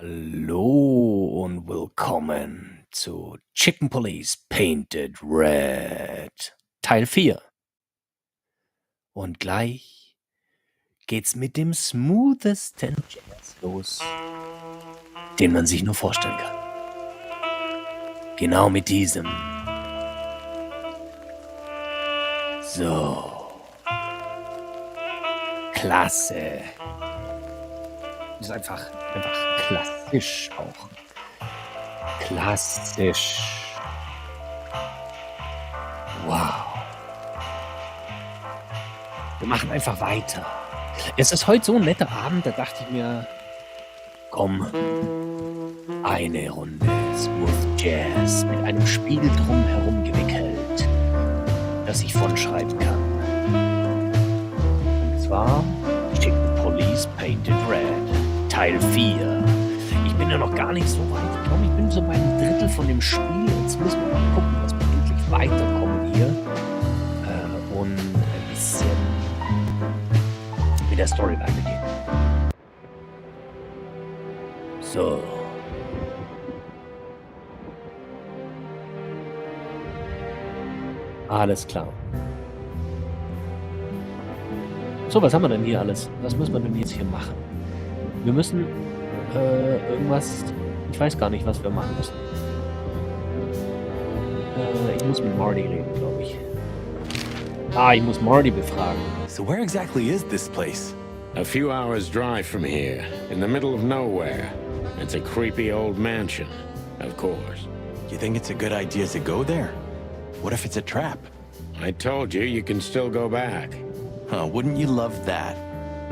Hallo und willkommen zu Chicken Police Painted Red Teil 4. Und gleich geht's mit dem smoothesten Jazz los, den man sich nur vorstellen kann. Genau mit diesem. So. Klasse. Ist einfach klassisch auch. Klassisch. Wow. Wir machen einfach weiter. Es ist heute so ein netter Abend, da dachte ich mir, komm, eine Runde Smooth Jazz mit einem Spiel drumherum gewickelt, das ich von schreiben kann. Und zwar Chicken Police Painted Red, Teil 4. Ich bin ja noch gar nicht so weit. Ich glaube, ich bin so beim Drittel von dem Spiel. Jetzt müssen wir mal gucken, dass wir endlich weiterkommen hier. Und ein bisschen mit der Story weitergehen. So. Alles klar. So, was haben wir denn hier alles? Was müssen wir denn jetzt hier machen? Wir müssen irgendwas... Ich weiß gar nicht, was wir machen müssen. Ich muss mit Marty reden, glaube ich. Ich muss Marty befragen. So where exactly is this place? A few hours drive from here, in the middle of nowhere. It's a creepy old mansion, of course. You think it's a good idea to go there? What if it's a trap? I told you, you can still go back. Wouldn't you love that?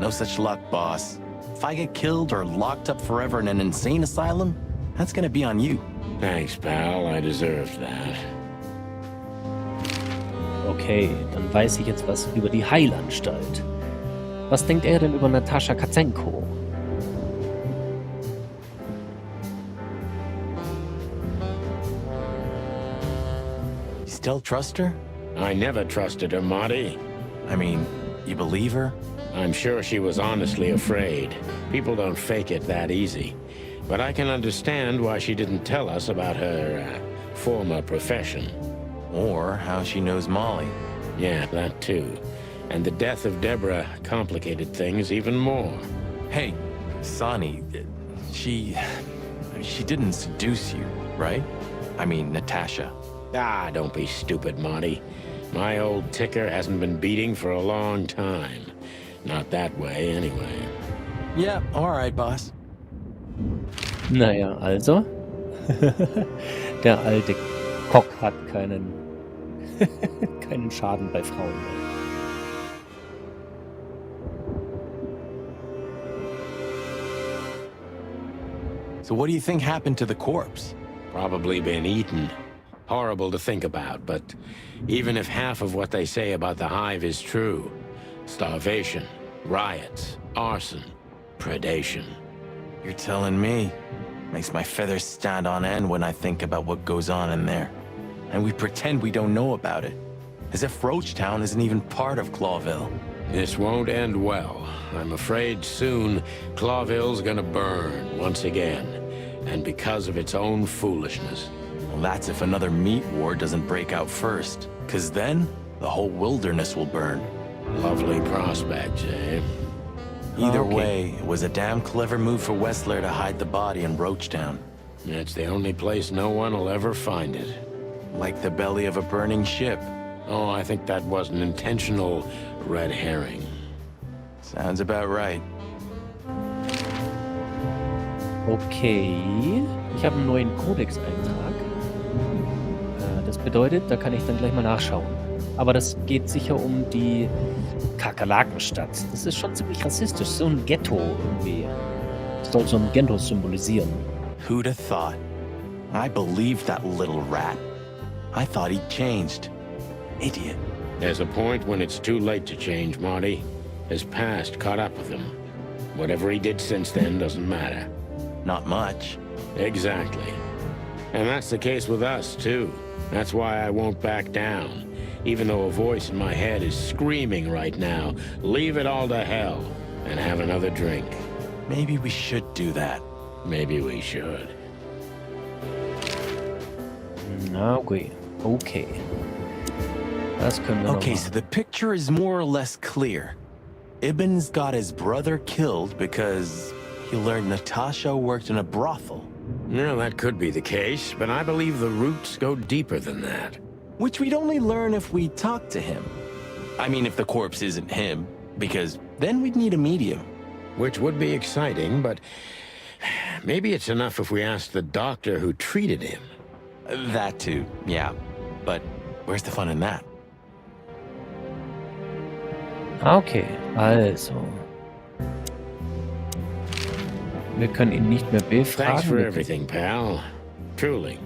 No such luck, boss. If I get killed or locked up forever in an insane asylum, that's gonna be on you. Thanks, pal. I deserved that. Okay, dann weiß ich jetzt was über die Heilanstalt. Was denkt er denn über Natascha Katzenko? You still trust her? I never trusted her, Marty. I mean, you believe her? I'm sure she was honestly afraid. People don't fake it that easy. But I can understand why she didn't tell us about her former profession. Or how she knows Molly. Yeah, that too. And the death of Deborah complicated things even more. Hey, Sonny, she didn't seduce you, right? I mean, Natasha. Don't be stupid, Marty. My old ticker hasn't been beating for a long time. Not that way, anyway. Yeah, all right, boss. Naja, also. Der alte Kock hat keinen Schaden bei Frauen mehr. So what do you think happened to the corpse? Probably been eaten. Horrible to think about, but even if half of what they say about the hive is true, starvation, riots, arson, predation. You're telling me. Makes my feathers stand on end when I think about what goes on in there. And we pretend we don't know about it. As if Roachtown isn't even part of Clawville. This won't end well. I'm afraid soon Clawville's gonna burn once again, and because of its own foolishness. Well, that's if another meat war doesn't break out first. 'Cause then, the whole wilderness will burn. Lovely prospects, eh? Either Okay. way, it was a damn clever move for Wessler to hide the body in Roachtown. It's the only place no one will ever find it. Like the belly of a burning ship. Oh, I think that was an intentional red herring. Sounds about right. Okay, ich habe einen neuen Codex-Eintrag. Das bedeutet, da kann ich dann gleich mal nachschauen. Aber das geht sicher um die Kakerlakenstadt. Das ist schon ziemlich rassistisch, so ein Ghetto irgendwie. Das soll so ein Ghetto symbolisieren. Who'd have thought? I believed that little rat. I thought he'd changed. Idiot. There's a point when it's too late to change, Marty. His past caught up with him. Whatever he did since then doesn't matter. Not much. Exactly. And that's the case with us, too. That's why I won't back down. Even though a voice in my head is screaming right now, leave it all to hell and have another drink. Maybe we should do that. maybe we should. Na, okay. Okay. Das können wir Okay, noch so machen. the picture is more or less clear. Ibn's got his brother killed because he learned Natasha worked in a brothel. No, that could be the case, but I believe the roots go deeper than that. Which we'd only learn if we talked to him. I mean, if the corpse isn't him, because then we'd need a medium. Which would be exciting, but maybe it's enough if we ask the doctor who treated him. That too, yeah. But where's the fun in that? Okay, also. Wir können ihn nicht mehr Thanks befragen. for Wir können- everything, pal. Truly.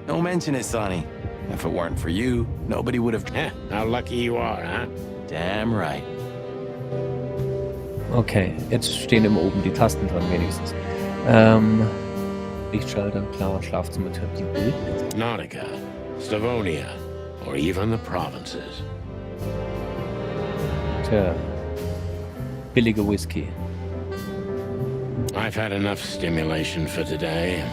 Don't mention it, Sonny. If it weren't for you, nobody would have... How lucky you are, huh? Damn right. Okay, jetzt stehen immer oben die Tasten dran, wenigstens. Lichtschalter, klar, Schlafzimmertür, die Bild. Nautica, Slavonia, or even the provinces. Tja. Billige Whisky. I've had enough stimulation for today.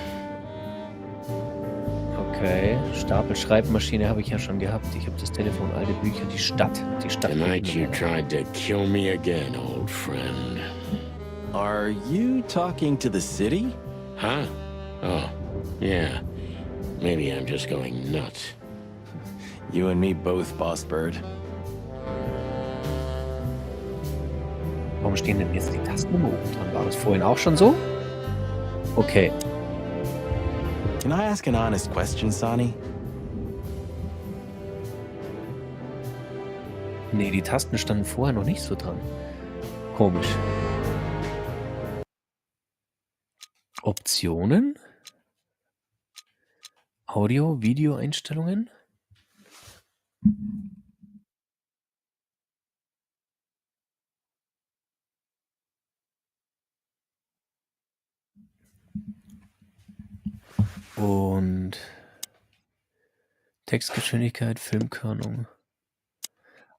Okay, Stapel Schreibmaschine habe ich ja schon gehabt. Ich habe das Telefon, alte Bücher, die Stadt. Tonight you tried to kill me again, old friend. Are you talking to the city? Huh? Oh, yeah. Maybe I'm just going nuts. You and me both, Boss Bird. Warum stehen denn jetzt die Tasten immer oben dran? War das vorhin auch schon so? Okay. Can I ask an honest question, Sonny? Nee, die Tasten standen vorher noch nicht so dran. Komisch. Optionen? Audio, Video-Einstellungen? Und Textgeschwindigkeit, Filmkörnung,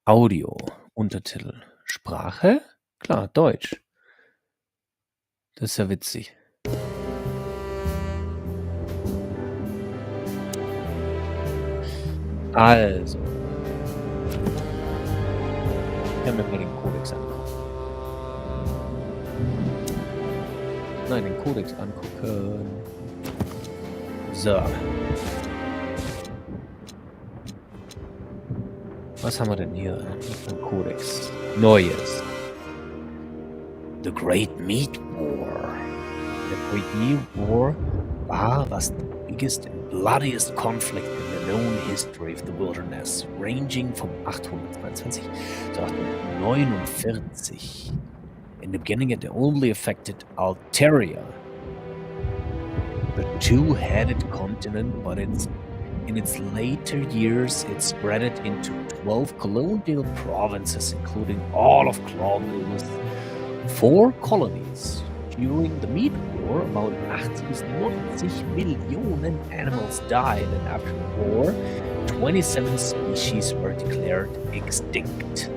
Audio, Untertitel, Sprache? Klar, Deutsch. Das ist ja witzig. Also. Ich kann mir mal den Kodex angucken. Nein, den Kodex angucken. So. Was haben wir denn hier? Ein Kodex. Neues. The Great Meat War. The Great Meat War war was the biggest and bloodiest conflict in the known history of the wilderness, ranging from 822 to 849. In the beginning, it only affected Alteria, the two-headed continent, but in its later years, it spread it into 12 colonial provinces, including all of Claudius, 4 colonies. During the Meat War, about 80 bis 90 Millionen animals died, and after the war, 27 species were declared extinct.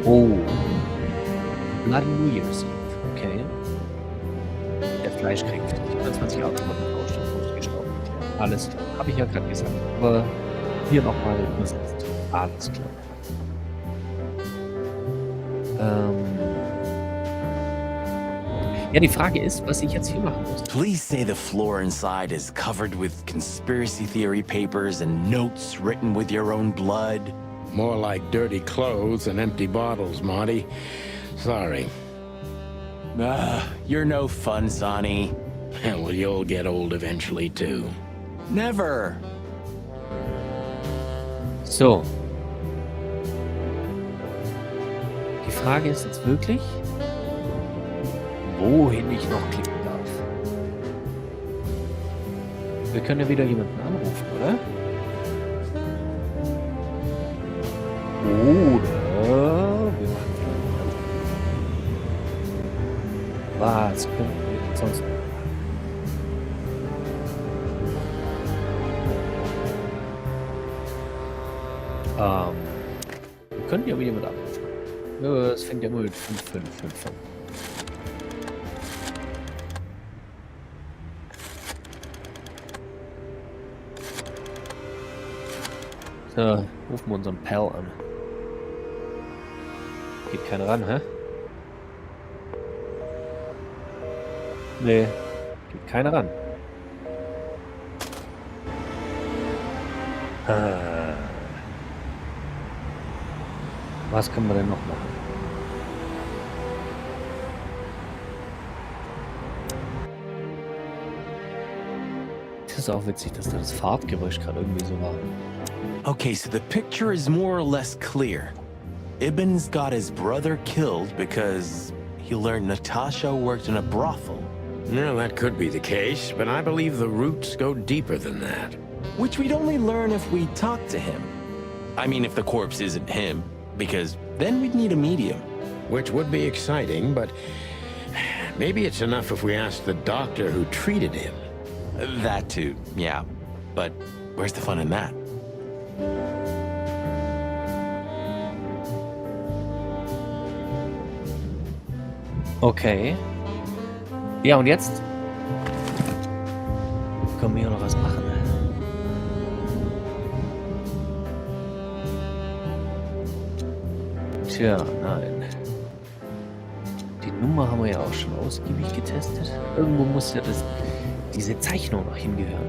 Oh, Bloody New Year's Eve, okay. Der Fleischkrieg, 24 Automaten gestorben. Alles klar, habe ich ja gerade gesagt, aber hier nochmal übersetzt. Alles klar. Ja, die Frage ist, was ich jetzt hier machen muss. Please say the floor inside is covered with conspiracy theory papers and notes written with your own blood. More like dirty clothes and empty bottles, Marty. Sorry. You're no fun, Sonny. Well, you'll get old eventually, too. Never. So. Die Frage ist jetzt wirklich, wohin ich noch klicken darf. Wir können ja wieder jemanden anrufen, oder? Oder wir machen was können wir denn sonst noch machen? Wir können ja wieder jemanden anrufen. Ja, es fängt ja immer mit 5555 an. So, rufen wir unseren Pal an. Geht keiner ran, hä? Nee, geht keiner ran. Was können wir denn noch machen? Das ist auch witzig, dass da das Fahrtgeräusch gerade irgendwie so war. Okay, so the picture is more or less clear. Ibn's got his brother killed because he learned Natasha worked in a brothel. No, that could be the case, but I believe the roots go deeper than that. Which we'd only learn if we talked to him. I mean, if the corpse isn't him, because then we'd need a medium. Which would be exciting, but maybe it's enough if we ask the doctor who treated him. That too, yeah. But where's the fun in that? Okay. Ja, und jetzt können wir hier noch was machen. Tja, nein. Die Nummer haben wir ja auch schon ausgiebig getestet. Irgendwo muss ja diese Zeichnung noch hingehören.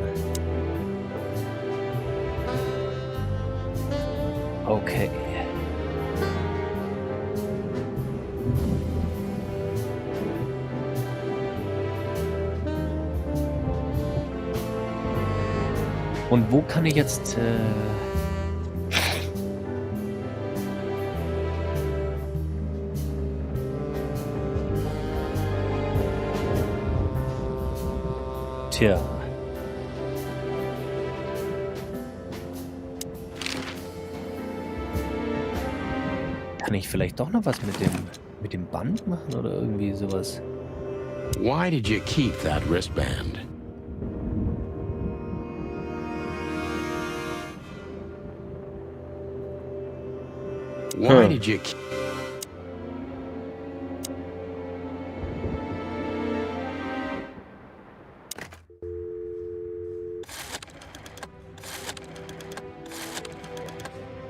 Okay. Und wo kann ich jetzt... Tja. Kann ich vielleicht doch noch was mit dem Band machen oder irgendwie sowas? Why did you keep that wristband? Why did you keep...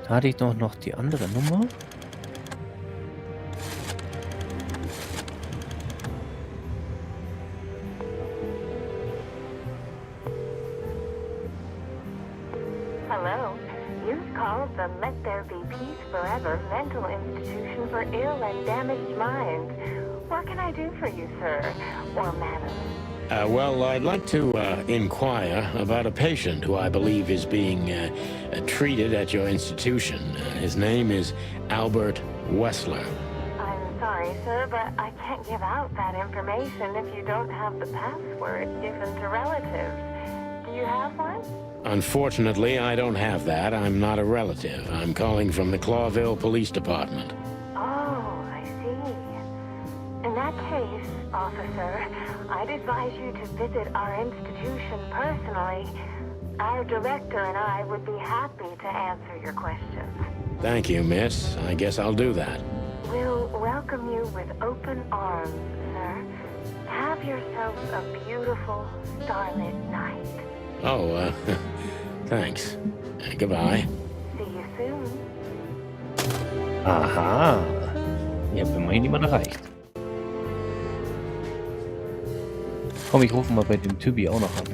Hatte ich doch noch die andere Nummer? Hello. You've called the Let There Be Peace Forever mental institution for ill and damaged minds. What can I do for you, sir? Or madam? Well, I'd like to inquire about a patient who I believe is being treated at your institution. His name is Albert Wessler. I'm sorry, sir, but I can't give out that information if you don't have the password given to relatives. Do you have one? Unfortunately, I don't have that. I'm not a relative. I'm calling from the Clawville Police Department. Oh, I see. In that case, officer, I'd advise you to visit our institution personally. Our director and I would be happy to answer your questions. Thank you, miss. I guess I'll do that. We'll welcome you with open arms, sir. Have yourself a beautiful starlit night. Oh, thanks. Goodbye. See you soon. Aha. Ich habe immerhin jemanden erreicht. Komm, ich rufe mal bei dem Typi auch noch an.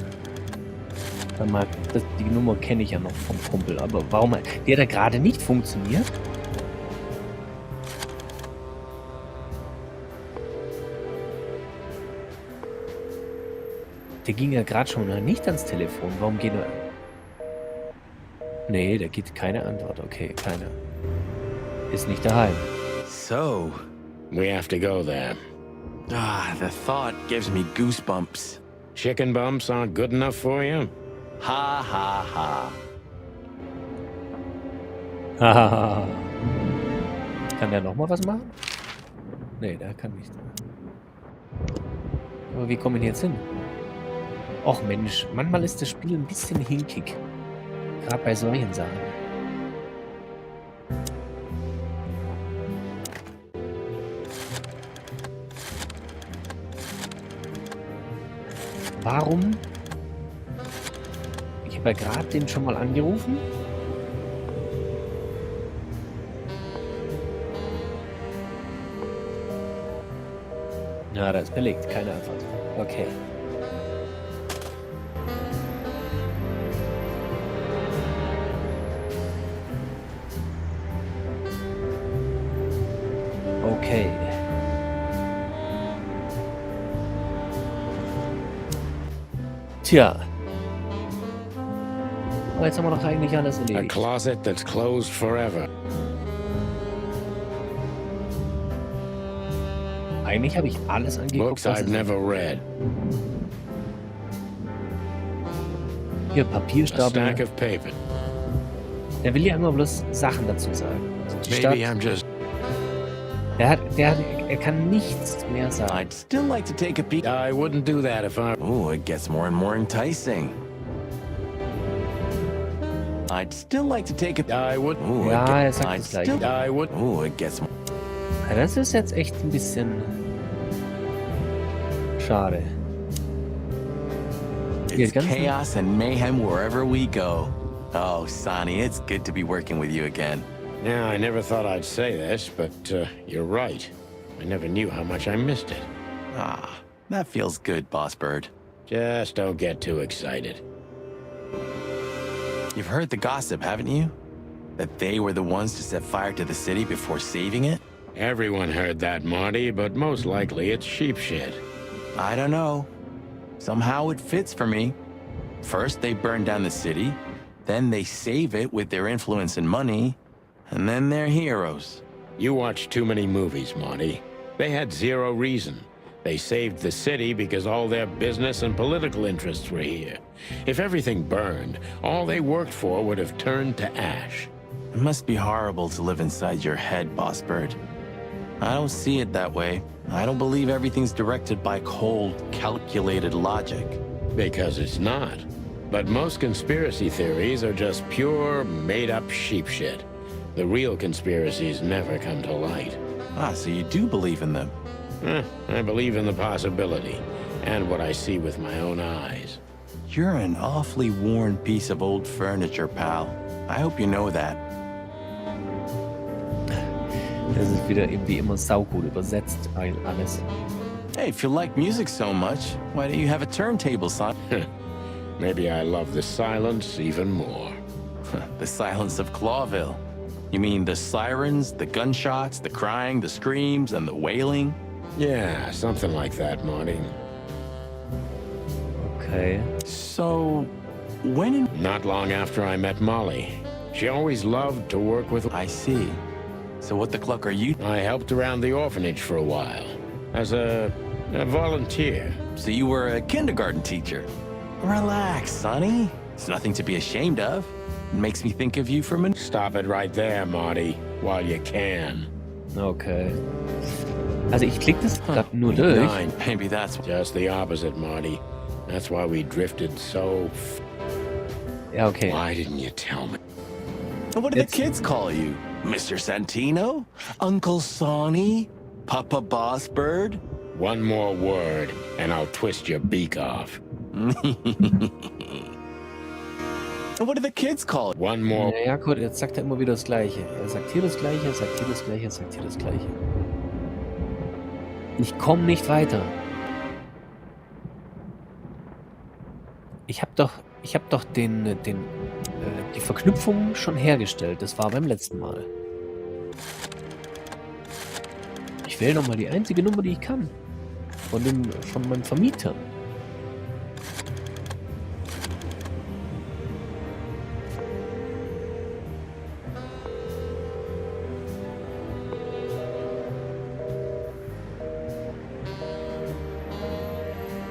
Sag mal, die Nummer kenne ich ja noch vom Kumpel, aber warum... Der hat ja gerade nicht funktioniert? Der ging ja gerade schon mal nicht ans Telefon. Warum geht er... Nee, da geht keine Antwort. Okay, keine. Ist nicht daheim. So, We have to go there. the thought gives me goosebumps. Chicken bumps aren't good enough for you? Ha ha ha. Hahaha. Kann der noch mal was machen? Nee, der kann nicht. Aber wie kommen wir jetzt hin? Och Mensch, manchmal ist das Spiel ein bisschen hinkig. Gerade bei solchen Sachen. Warum? Ich habe ja gerade den schon mal angerufen. Ja, da ist belegt, keine Antwort. Okay. Okay. Tja. Aber jetzt haben wir doch eigentlich alles A erledigt. closet that's closed forever. Eigentlich habe ich alles angeguckt, Books was I've es never read. hier A Papierstapel. stack of paper. Der will ja immer bloß Sachen dazu sagen. Also die Stadt, Maybe I'm just... er kann nichts mehr sagen. I'd still like to take a peek. I wouldn't do that if I... Oh, it gets more and more enticing. I'd still like to take a... I would... Ooh, Ja, er it sagt I'd das Gleiche. still... I would... Oh, it gets... Ja, das ist jetzt echt ein bisschen schade. It's ganz- chaos and mayhem wherever we go. Oh, Sonny, it's good to be working with you again. Now, I never thought I'd say this, but you're right. I never knew how much I missed it. Ah, that feels good, Boss Bird. Just don't get too excited. You've heard the gossip, haven't you? That they were the ones to set fire to the city before saving it? Everyone heard that, Marty, but most likely it's sheep shit. I don't know. Somehow it fits for me. First, they burn down the city, then they save it with their influence and money, and then they're heroes. You watch too many movies, Marty. They had zero reason. They saved the city because all their business and political interests were here. If everything burned, all they worked for would have turned to ash. It must be horrible to live inside your head, Boss Bird. I don't see it that way. I don't believe everything's directed by cold, calculated logic. Because it's not. But most conspiracy theories are just pure, made-up sheep shit. The real conspiracies never come to light. Ah, so you do believe in them. I believe in the possibility, and what I see with my own eyes. You're an awfully worn piece of old furniture, pal. I hope you know that. Das ist wieder irgendwie immer saugut übersetzt, alles. Hey, if you like music so much, why don't you have a turntable, son? Maybe I love the silence even more. The silence of Clawville. You mean the sirens, the gunshots, the crying, the screams, and the wailing? Yeah, something like that, Marty. Okay. So, when in... Not long after I met Molly. She always loved to work with... I see. So what the cluck are you... I helped around the orphanage for a while. As a volunteer. So you were a kindergarten teacher? Relax, Sonny. It's nothing to be ashamed of. It makes me think of you from an... Stop it right there, Marty, while you can. Okay. Also ich klicke das gerade nur durch. Nine. Maybe that's... Just the opposite, Marty. That's why we drifted so... Ja, okay. Why didn't you tell me? What do the It's- kids call you? Mr. Santino? Uncle Sonny? Papa Boss Bird? One more word, and I'll twist your beak off. What do the kids call it? One more... Ja gut, jetzt sagt er immer wieder das Gleiche. Er sagt hier das Gleiche, er sagt hier das Gleiche, er sagt hier das Gleiche. Ich komme nicht weiter. Ich habe doch die Verknüpfung schon hergestellt. Das war beim letzten Mal. Ich wähle nochmal die einzige Nummer, die ich kann. Von meinem Vermieter.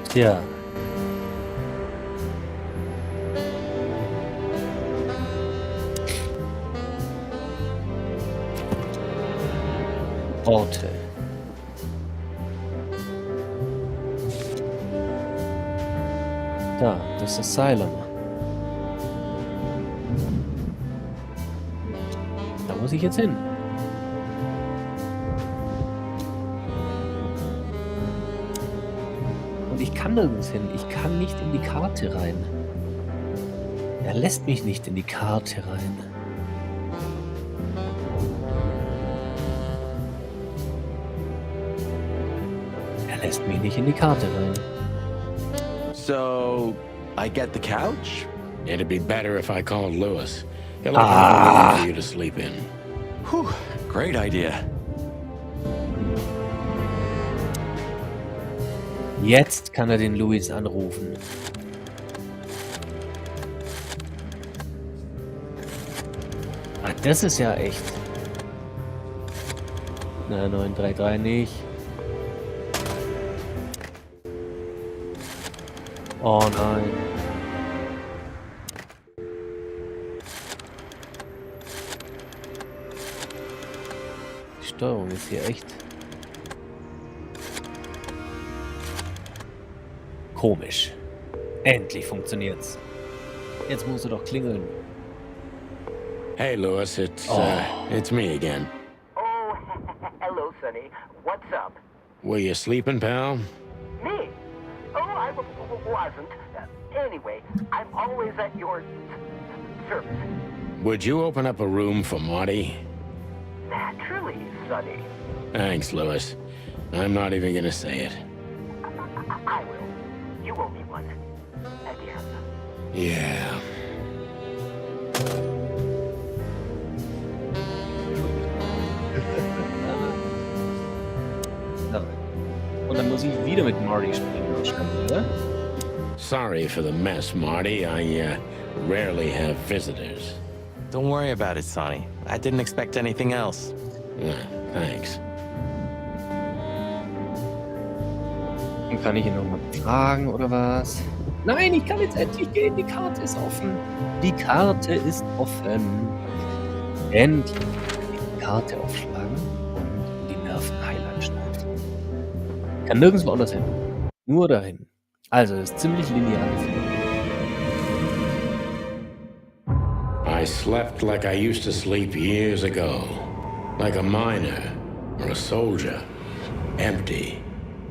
Tja. Orte. Da, das ist Asylum. Da muss ich jetzt hin. Und ich kann nirgends hin. Ich kann nicht in die Karte rein. Er lässt mich nicht in die Karte rein. lässt mich nicht in die Karte rein. So, I get the couch? It'd be better if I called Lewis. He'll open up a room for you to sleep in. Whew, great idea. Jetzt kann er den Louis anrufen. Ah, das ist ja echt. Na, 933 nicht. Oh nein. Die Steuerung ist hier echt komisch. Endlich funktioniert's. Jetzt musst du doch klingeln. Hey, Lewis, it's me again. Oh, hello, Sonny. What's up? Were you sleeping, pal? Me? Oh, I wasn't. Anyway, I'm always at your service. Would you open up a room for Marty? Naturally, Sonny. Thanks, Lewis. I'm not even gonna say it. I will. You owe me one. Again. Yeah. Und dann muss ich wieder mit Marty spielen, wahrscheinlich, oder? Sorry for the mess, Marty. I rarely have visitors. Don't worry about it, Sonny. I didn't expect anything else. Thanks. Und kann ich ihn nochmal fragen, oder was? Nein, ich kann jetzt endlich gehen. Die Karte ist offen. Die Karte ist offen. Endlich kann ich die Karte aufschlagen und die Nervenheilanstalt. Kann nirgendwo anders hin. Nur dahin. Also, das ist ziemlich linear. I slept like I used to sleep years ago. Like a miner or a soldier. Empty.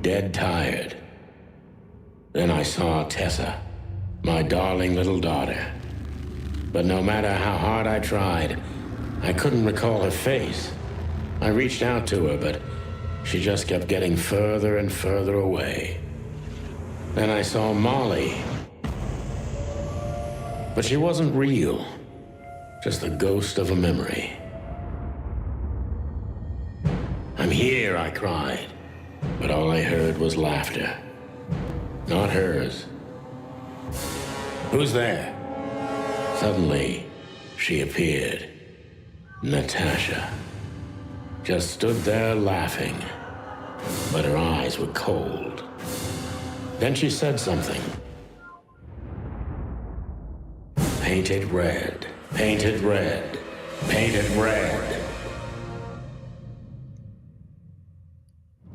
Dead tired. Then I saw Tessa. My darling little daughter. But no matter how hard I tried, I couldn't recall her face. I reached out to her, but she just kept getting further and further away. Then I saw Molly. But she wasn't real. Just the ghost of a memory. I'm here, I cried. But all I heard was laughter. Not hers. Who's there? Suddenly, she appeared. Natasha. Just stood there laughing. But her eyes were cold. Then she said something. Painted red. Painted red. Painted red.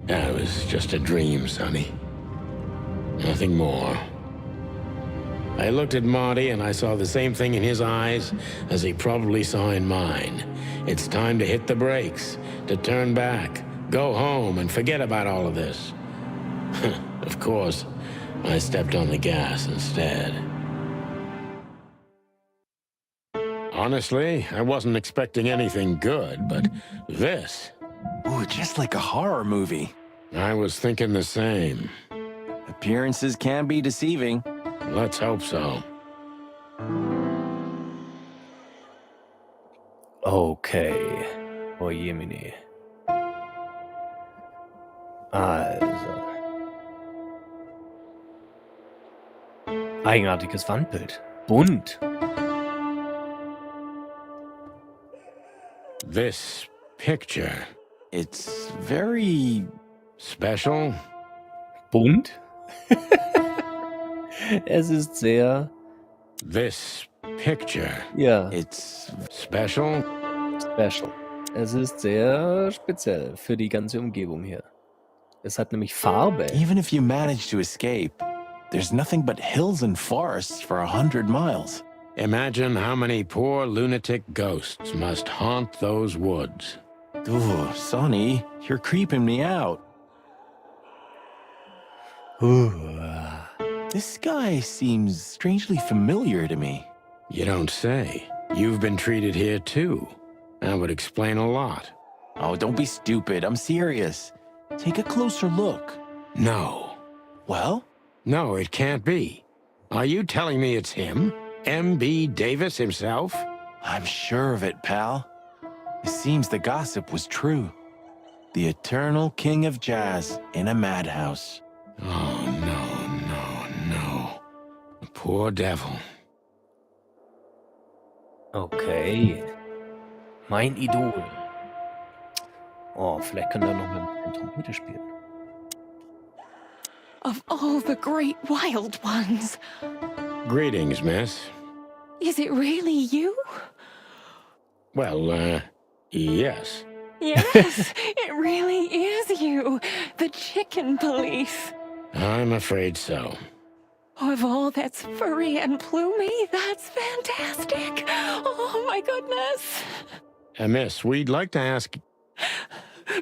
That was just a dream, Sonny. Nothing more. I looked at Marty and I saw the same thing in his eyes as he probably saw in mine. It's time to hit the brakes, to turn back, go home and forget about all of this. Of course, I stepped on the gas instead. Honestly, I wasn't expecting anything good, but this... Ooh, just like a horror movie. I was thinking the same. Appearances can be deceiving. Let's hope so. Okay. Oh Jemine. Also. Eigenartiges Wandbild. Bunt. This picture... It's very... special? Bunt? Es ist sehr... This picture... Ja. It's... special? Special. Es ist sehr speziell für die ganze Umgebung hier. Es hat nämlich Farbe. Even if you manage to escape, there's nothing but hills and forests for 100 miles. Imagine how many poor lunatic ghosts must haunt those woods. Ooh, Sonny, you're creeping me out. This guy seems strangely familiar to me. You don't say. You've been treated here too. That would explain a lot. Oh, don't be stupid. I'm serious. Take a closer look. No. Well? No, it can't be. Are you telling me it's him? M.B. Davis himself? I'm sure of it, pal. It seems the gossip was true. The eternal king of jazz in a madhouse. Oh, no. The poor devil. Okay. Mein Idol. Oh, vielleicht kann er noch mal ein bisschen Trompete spielen. Of all the great wild ones, Greetings, miss. is it really you? Well, yes. Yes, it really is you, the chicken police. I'm afraid so. Of all that's furry and plumey, that's fantastic. Oh my goodness. Miss, we'd like to ask...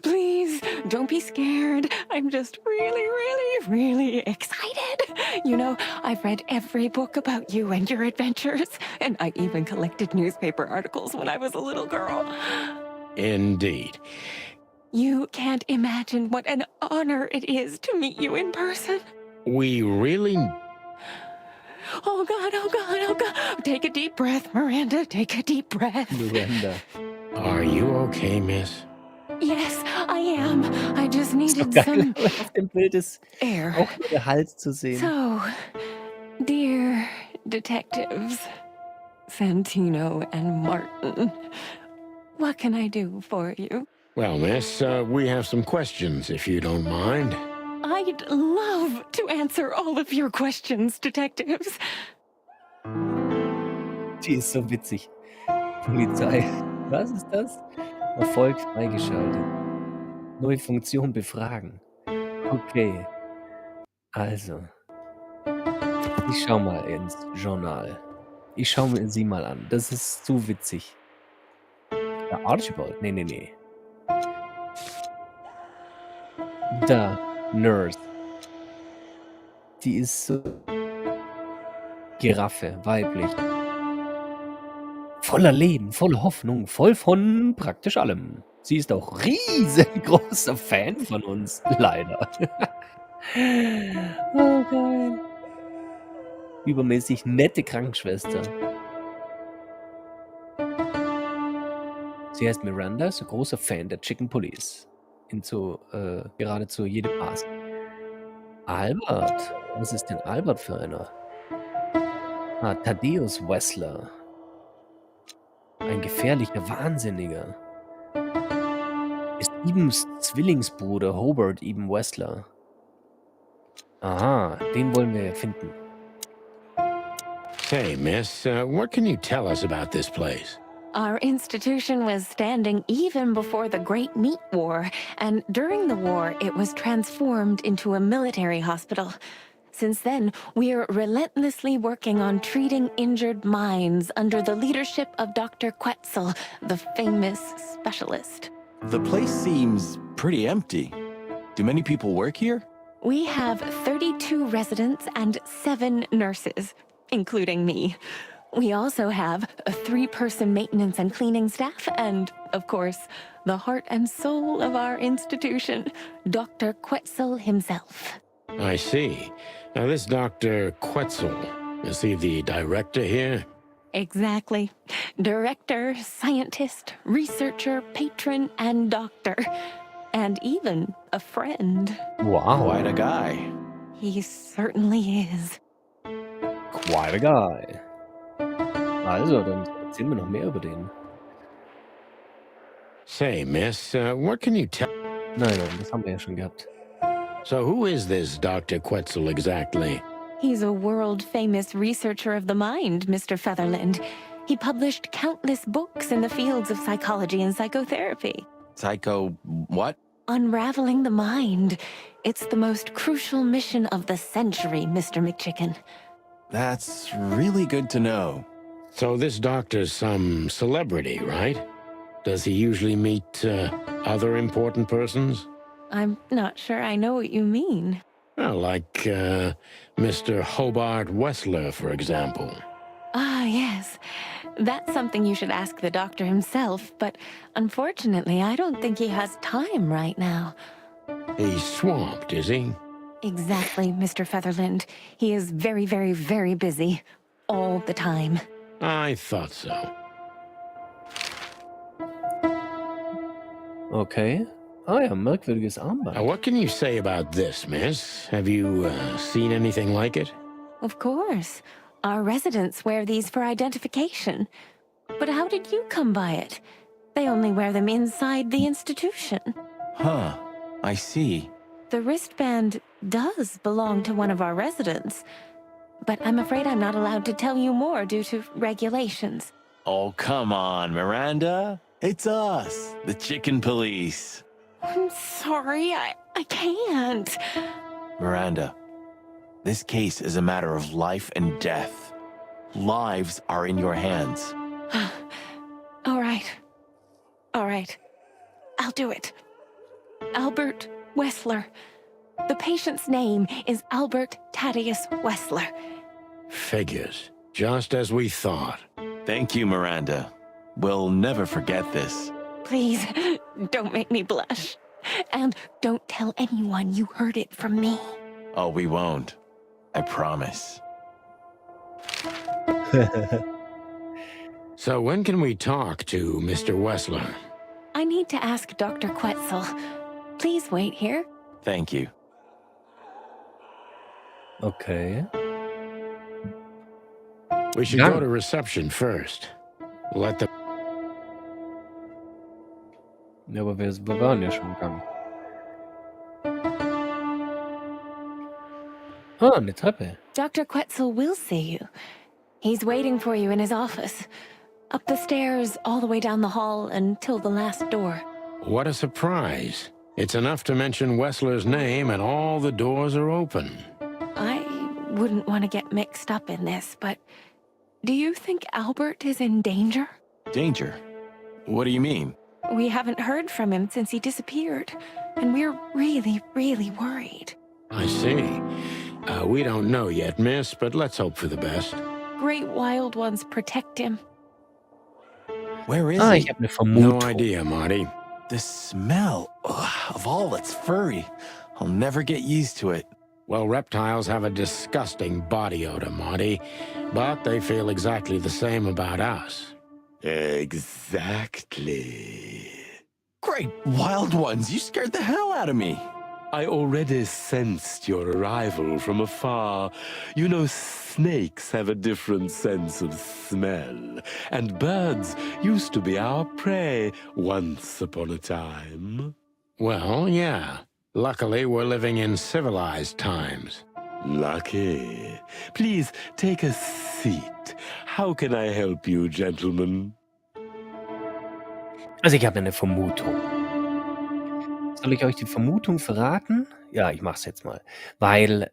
Please, don't be scared. I'm just really excited. You know, I've read every book about you and your adventures, and I even collected newspaper articles when I was a little girl. Indeed. You can't imagine what an honor it is to meet you in person. We really... Oh God. Take a deep breath, Miranda. Take a deep breath. Miranda. Are you okay, miss? Yes, I am. I just Ist doch needed geil, some auf dem Bild ist air. auch nur der Hals zu sehen. So, dear detectives, Santino and Martin, what can I do for you? Well, miss, we have some questions, if you don't mind. I'd love to answer all of your questions, detectives. Die ist so witzig. Polizei. Was ist das? Erfolg freigeschaltet. Neue Funktion befragen. Okay. Also. Ich schau mal ins Journal. Ich schau mir sie mal an. Das ist zu witzig. Der Archibald? Nee. Da. Nurse. Die ist so. Giraffe, weiblich. Voller Leben, voller Hoffnung, voll von praktisch allem. Sie ist auch riesengroßer Fan von uns, leider. Oh, geil. Übermäßig nette Krankenschwester. Sie heißt Miranda, ist ein großer Fan der Chicken Police. Geradezu jedem Maß. Albert. Was ist denn Albert für einer? Thaddeus Wessler. Ein gefährlicher Wahnsinniger. Ist Ebens Zwillingsbruder Hobart Eben Wessler. Aha, den wollen wir finden. Say, miss, what can you tell us about this place? Our institution was standing even before the Great Meat War, and during the war, it was transformed into a military hospital. Since then, we're relentlessly working on treating injured minds under the leadership of Dr. Quetzel, the famous specialist. The place seems pretty empty. Do many people work here? We have 32 residents and 7 nurses, including me. We also have a 3-person maintenance and cleaning staff, and, of course, the heart and soul of our institution, Dr. Quetzel himself. I see. Now, this Dr. Quetzel, is he the director here? Exactly. Director, scientist, researcher, patron, and doctor. And even a friend. Wow. Quite a guy. He certainly is. Quite a guy. Also, dann erzählen wir noch mehr über den. Say, miss, what can you tell... Nein, das haben wir ja schon gehabt. So who is this Dr. Quetzel exactly? He's a world-famous researcher of the mind, Mr. Featherland. He published countless books in the fields of psychology and psychotherapy. Psycho what? Unraveling the mind. It's the most crucial mission of the century, Mr. McChicken. That's really good to know. So this doctor's some celebrity, right? Does he usually meet other important persons? I'm not sure I know what you mean. Well, like Mr. Hobart Wessler, for example. Ah, yes. That's something you should ask the doctor himself, but unfortunately, I don't think he has time right now. He's swamped, is he? Exactly, Mr. Featherland. He is very, very, very busy. All the time. I thought so. Okay. Ah ja, merkwürdiges Armband. Now, what can you say about this, miss? Have you seen anything like it? Of course. Our residents wear these for identification. But how did you come by it? They only wear them inside the institution. Huh. I see. The wristband does belong to one of our residents. But I'm afraid I'm not allowed to tell you more due to regulations. Oh, come on, Miranda. It's us, the chicken police. I'm sorry, I can't. Miranda, this case is a matter of life and death. Lives are in your hands. All right. All right. I'll do it. Albert Wessler. The patient's name is Albert Thaddeus Wessler. Figures. Just as we thought. Thank you, Miranda. We'll never forget this. Please, don't make me blush. And don't tell anyone you heard it from me. Oh, we won't. I promise. So when can we talk to Mr. Wessler? I need to ask Dr. Quetzal. Please wait here. Thank you. Okay. We should go to reception first. Let the... Ja, aber wir waren ja schon im Gang. Ah, eine Treppe. Dr. Quetzal will see you. He's waiting for you in his office. Up the stairs, all the way down the hall, until the last door. What a surprise. It's enough to mention Wessler's name and all the doors are open. I wouldn't want to get mixed up in this, but do you think Albert is in danger? Danger? What do you mean? We haven't heard from him since he disappeared, and we're really, really worried. I see. We don't know yet, miss, but let's hope for the best. Great wild ones protect him. Where is Ich he? habe eine Vermutung. No idea, Marty. The smell of all that's furry. I'll never get used to it. Well, reptiles have a disgusting body odor, Marty, but they feel exactly the same about us. Exactly. Great wild ones, you scared the hell out of me. I already sensed your arrival from afar. You know, snakes have a different sense of smell. And birds used to be our prey once upon a time. Well, yeah. Luckily, we're living in civilized times. Lucky. Please take a seat. How can I help you, gentlemen? Also ich habe eine Vermutung. Soll ich euch die Vermutung verraten? Ja, ich mach's jetzt mal. Weil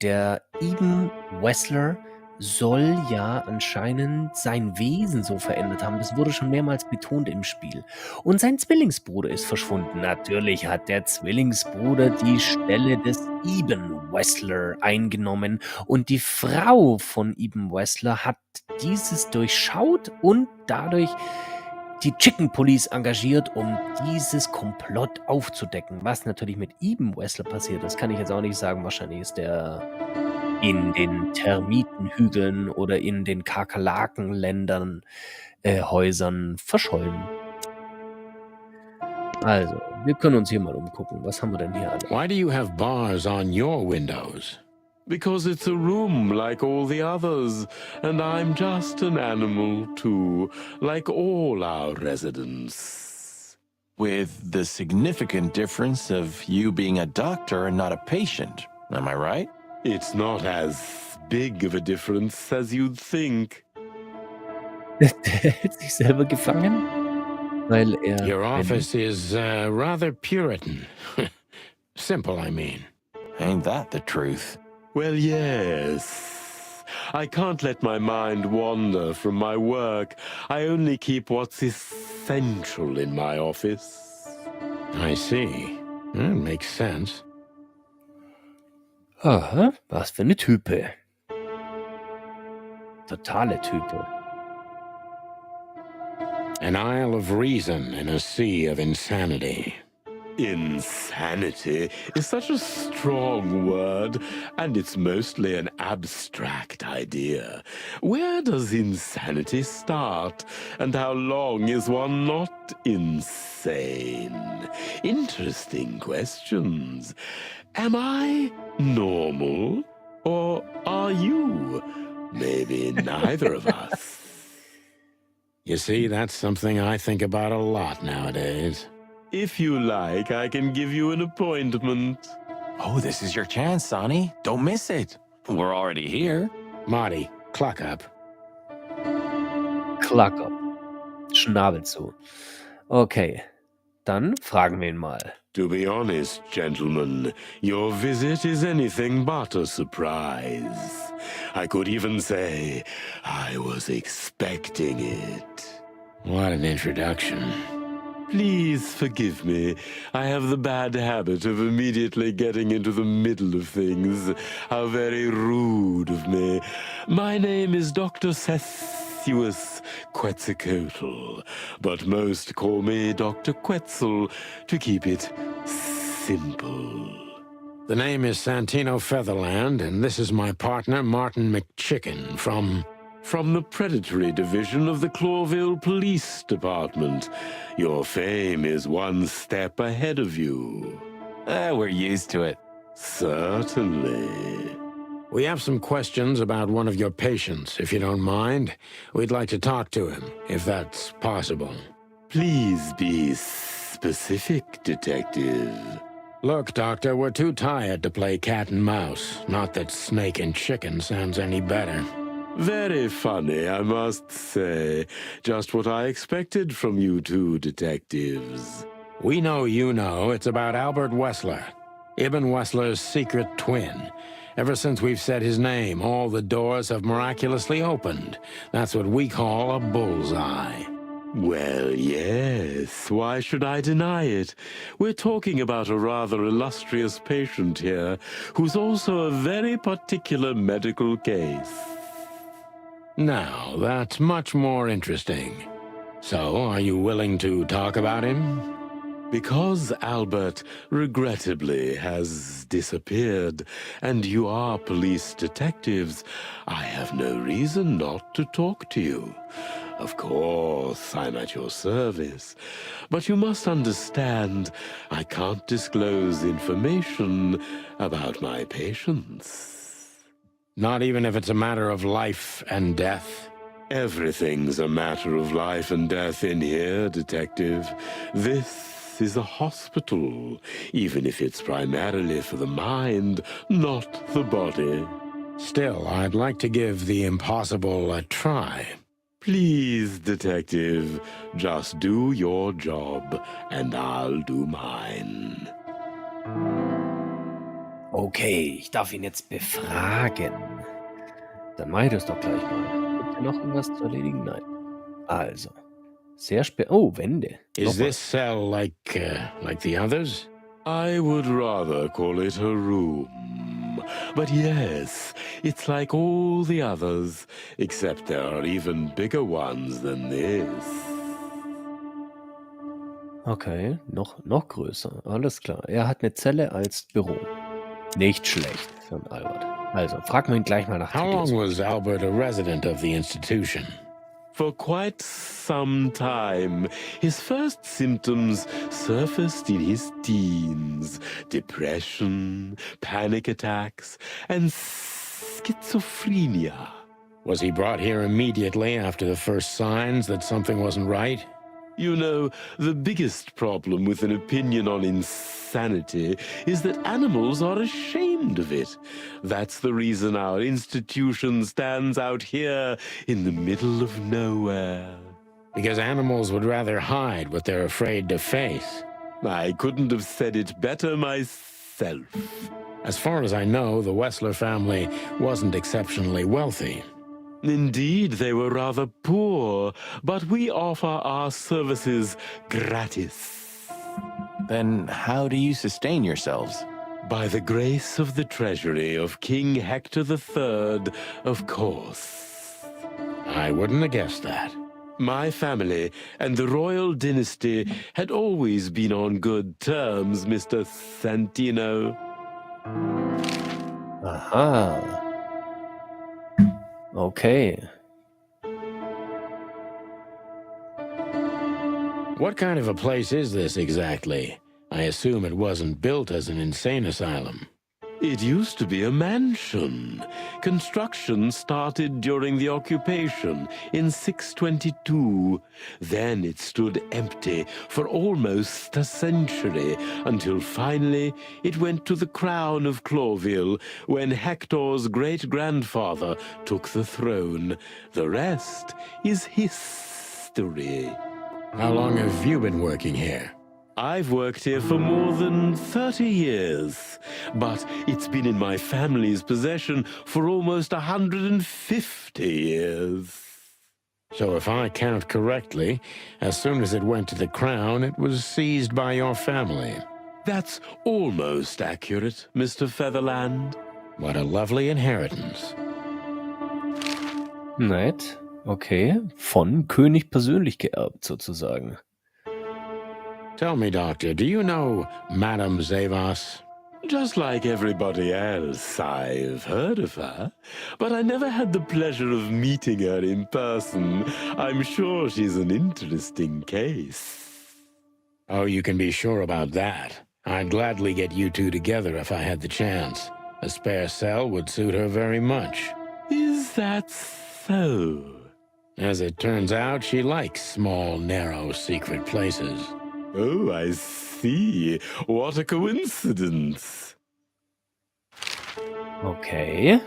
der Eben Wessler soll ja anscheinend sein Wesen so verändert haben. Das wurde schon mehrmals betont im Spiel. Und sein Zwillingsbruder ist verschwunden. Natürlich hat der Zwillingsbruder die Stelle des Eben Wessler eingenommen. Und die Frau von Eben Wessler hat dieses durchschaut und dadurch die Chicken Police engagiert, um dieses Komplott aufzudecken. Was natürlich mit Eben Wessler passiert, das kann ich jetzt auch nicht sagen. Wahrscheinlich ist der in den Termitenhügeln oder in den Kakerlakenländern Häusern verschollen. Also, wir können uns hier mal umgucken. Was haben wir denn hier alle? Why do you have bars on your windows? Because it's a room like all the others, and I'm just an animal too, like all our residents. With the significant difference of you being a doctor and not a patient. Am I right? It's not as big of a difference as you'd think. Der hält sich selber gefangen, weil er... Your office is rather Puritan. Simple, I mean. Ain't that the truth? Well, yes. I can't let my mind wander from my work. I only keep what's essential in my office. I see. That makes sense. Aha, was für eine Type. Totale Type. An isle of reason in a sea of insanity. Insanity is such a strong word, and it's mostly an abstract idea. Where does insanity start, and how long is one not insane? Interesting questions. Am I normal, or are you? Maybe neither of us. You see, that's something I think about a lot nowadays. If you like, I can give you an appointment. Oh, this is your chance, Sonny. Don't miss it. We're already here. Marty, cluck up. Klack ab. Schnabel zu. Okay, dann fragen wir ihn mal. To be honest, gentlemen, your visit is anything but a surprise. I could even say I was expecting it. What an introduction. Please forgive me. I have the bad habit of immediately getting into the middle of things. How very rude of me. My name is Dr. Sessuous Quetzalcoatl, but most call me Dr. Quetzal to keep it simple. The name is Santino Featherland, and this is my partner, Martin McChicken, From the predatory division of the Clawville Police Department. Your fame is one step ahead of you. We're used to it. Certainly. We have some questions about one of your patients, if you don't mind. We'd like to talk to him, if that's possible. Please be specific, Detective. Look, Doctor, we're too tired to play cat and mouse. Not that snake and chicken sounds any better. Very funny, I must say. Just what I expected from you two detectives. We know you know it's about Albert Wessler, Ibn Wessler's secret twin. Ever since we've said his name, all the doors have miraculously opened. That's what we call a bullseye. Well, yes. Why should I deny it? We're talking about a rather illustrious patient here, who's also a very particular medical case. Now, that's much more interesting. So, are you willing to talk about him? Because Albert, regrettably, has disappeared, and you are police detectives, I have no reason not to talk to you. Of course, I'm at your service, but you must understand, I can't disclose information about my patients. Not even if it's a matter of life and death? Everything's a matter of life and death in here, Detective. This is a hospital, even if it's primarily for the mind, not the body. Still, I'd like to give the impossible a try. Please, Detective, just do your job, and I'll do mine. Okay, ich darf ihn jetzt befragen. Dann mach ich das doch gleich mal. Gibt hier noch irgendwas zu erledigen? Nein. Also, sehr spät. Oh, Wände. Is Nochmal. this cell like the others? I would rather call it a room. But yes, it's like all the others, except there are even bigger ones than this. Okay, noch größer. Alles klar. Er hat eine Zelle als Büro. Nicht schlecht für einen Albert. Also, fragen wir ihn gleich mal nach How long Titels. was Albert a resident of the institution? For quite some time, his first symptoms surfaced in his teens. Depression, panic attacks, and schizophrenia. Was he brought here immediately after the first signs that something wasn't right? You know, the biggest problem with an opinion on insanity is that animals are ashamed of it. That's the reason our institution stands out here in the middle of nowhere. Because animals would rather hide what they're afraid to face. I couldn't have said it better myself. As far as I know, the Wessler family wasn't exceptionally wealthy. Indeed, they were rather poor, but we offer our services gratis. Then how do you sustain yourselves? By the grace of the treasury of King Hector III, of course. I wouldn't have guessed that. My family and the royal dynasty had always been on good terms, Mr. Santino. Aha. Okay. What kind of a place is this exactly? I assume it wasn't built as an insane asylum. It used to be a mansion. Construction started during the occupation in 622. Then it stood empty for almost a century, until finally it went to the crown of Cloville when Hector's great-grandfather took the throne. The rest is history. How long have you been working here? I've worked here for more than 30 years, but it's been in my family's possession for almost 150 years. So if I count correctly, as soon as it went to the crown, it was seized by your family. That's almost accurate, Mr. Featherland. What a lovely inheritance. Nett. Okay. Von König persönlich geerbt, sozusagen. Tell me, Doctor, do you know Madame Zavas? Just like everybody else, I've heard of her, but I never had the pleasure of meeting her in person. I'm sure she's an interesting case. Oh, you can be sure about that. I'd gladly get you two together if I had the chance. A spare cell would suit her very much. Is that so? As it turns out, she likes small, narrow, secret places. Oh, I see. What a coincidence. Okay.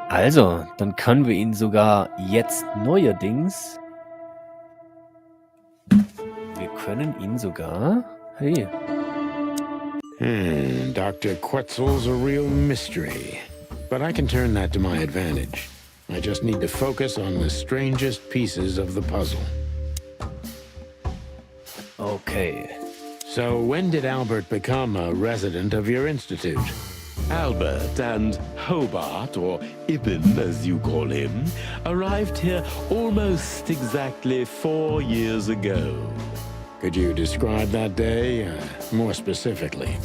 Also, dann können wir ihn sogar jetzt neuerdings... Wir können ihn sogar... Hey. Dr. Quetzal's a real mystery. But I can turn that to my advantage. I just need to focus on the strangest pieces of the puzzle. Okay. So when did Albert become a resident of your institute? Albert and Hobart, or Ibn as you call him, arrived here almost exactly 4 years ago. Could you describe that day more specifically?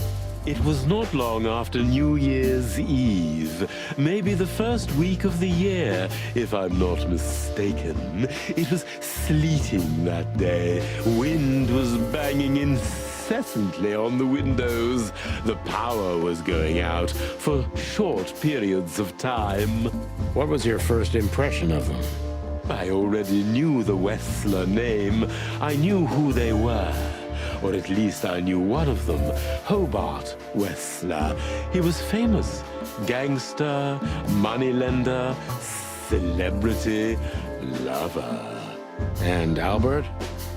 It was not long after New Year's Eve, maybe the first week of the year, if I'm not mistaken. It was sleeting that day. Wind was banging incessantly on the windows. The power was going out for short periods of time. What was your first impression of them? I already knew the Wessler name. I knew who they were. Or at least I knew one of them, Hobart Wessler. He was famous. Gangster, moneylender, celebrity, lover. And Albert?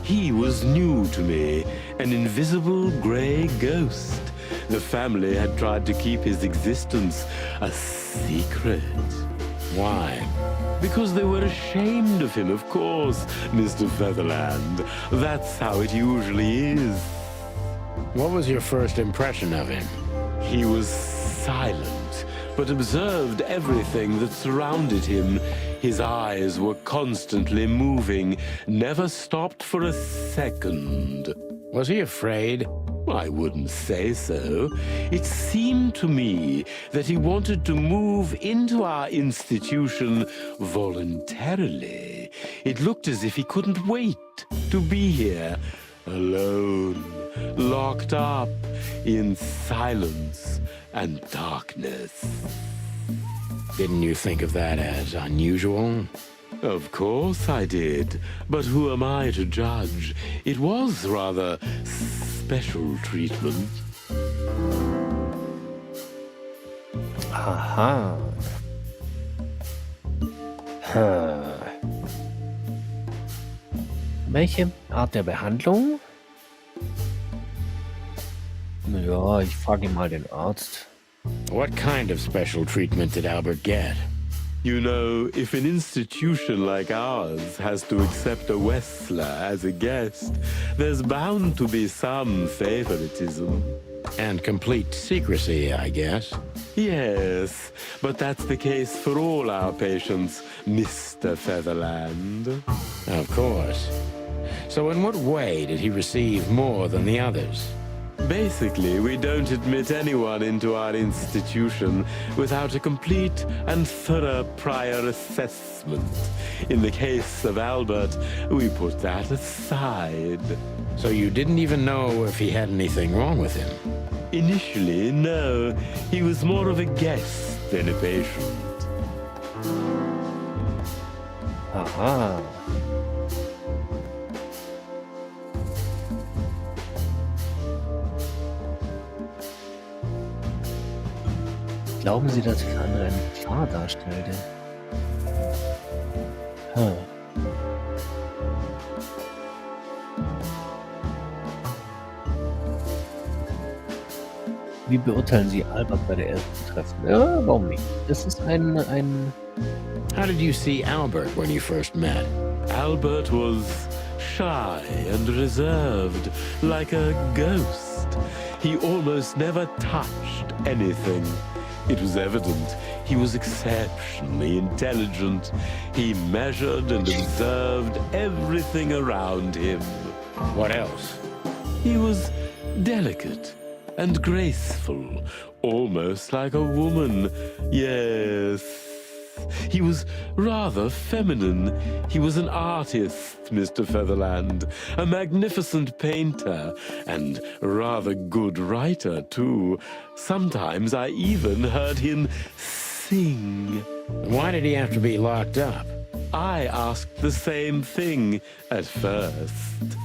He was new to me, an invisible gray ghost. The family had tried to keep his existence a secret. Why? Because they were ashamed of him, of course, Mr. Featherland. That's how it usually is. What was your first impression of him? He was silent, but observed everything that surrounded him. His eyes were constantly moving, never stopped for a second. Was he afraid? I wouldn't say so. It seemed to me that he wanted to move into our institution voluntarily. It looked as if he couldn't wait to be here, alone, locked up in silence and darkness. Didn't you think of that as unusual? Of course I did, but who am I to judge? It was rather special treatment. Aha. Welche Art der Behandlung? Ja, ich frage mal den Arzt. What kind of special treatment did Albert get? You know, if an institution like ours has to accept a Wessler as a guest, there's bound to be some favoritism. And complete secrecy, I guess. Yes, but that's the case for all our patients, Mr. Featherland. Of course. So in what way did he receive more than the others? Basically, we don't admit anyone into our institution without a complete and thorough prior assessment. In the case of Albert, we put that aside. So you didn't even know if he had anything wrong with him? Initially, no. He was more of a guest than a patient. Aha. Glauben Sie, dass für andere eine Gefahr darstellte? Hm. Wie beurteilen Sie Albert bei der ersten Treffen? Ja, warum nicht? Das ist ein How did you see Albert when you first met? Albert was shy and reserved, like a ghost. He almost never touched anything. It was evident he was exceptionally intelligent. He measured and observed everything around him. What else? He was delicate and graceful, almost like a woman. Yes. He was rather feminine. He was an artist, Mr. Featherland, a magnificent painter, and rather good writer, too. Sometimes I even heard him sing. Why did he have to be locked up? I asked the same thing at first.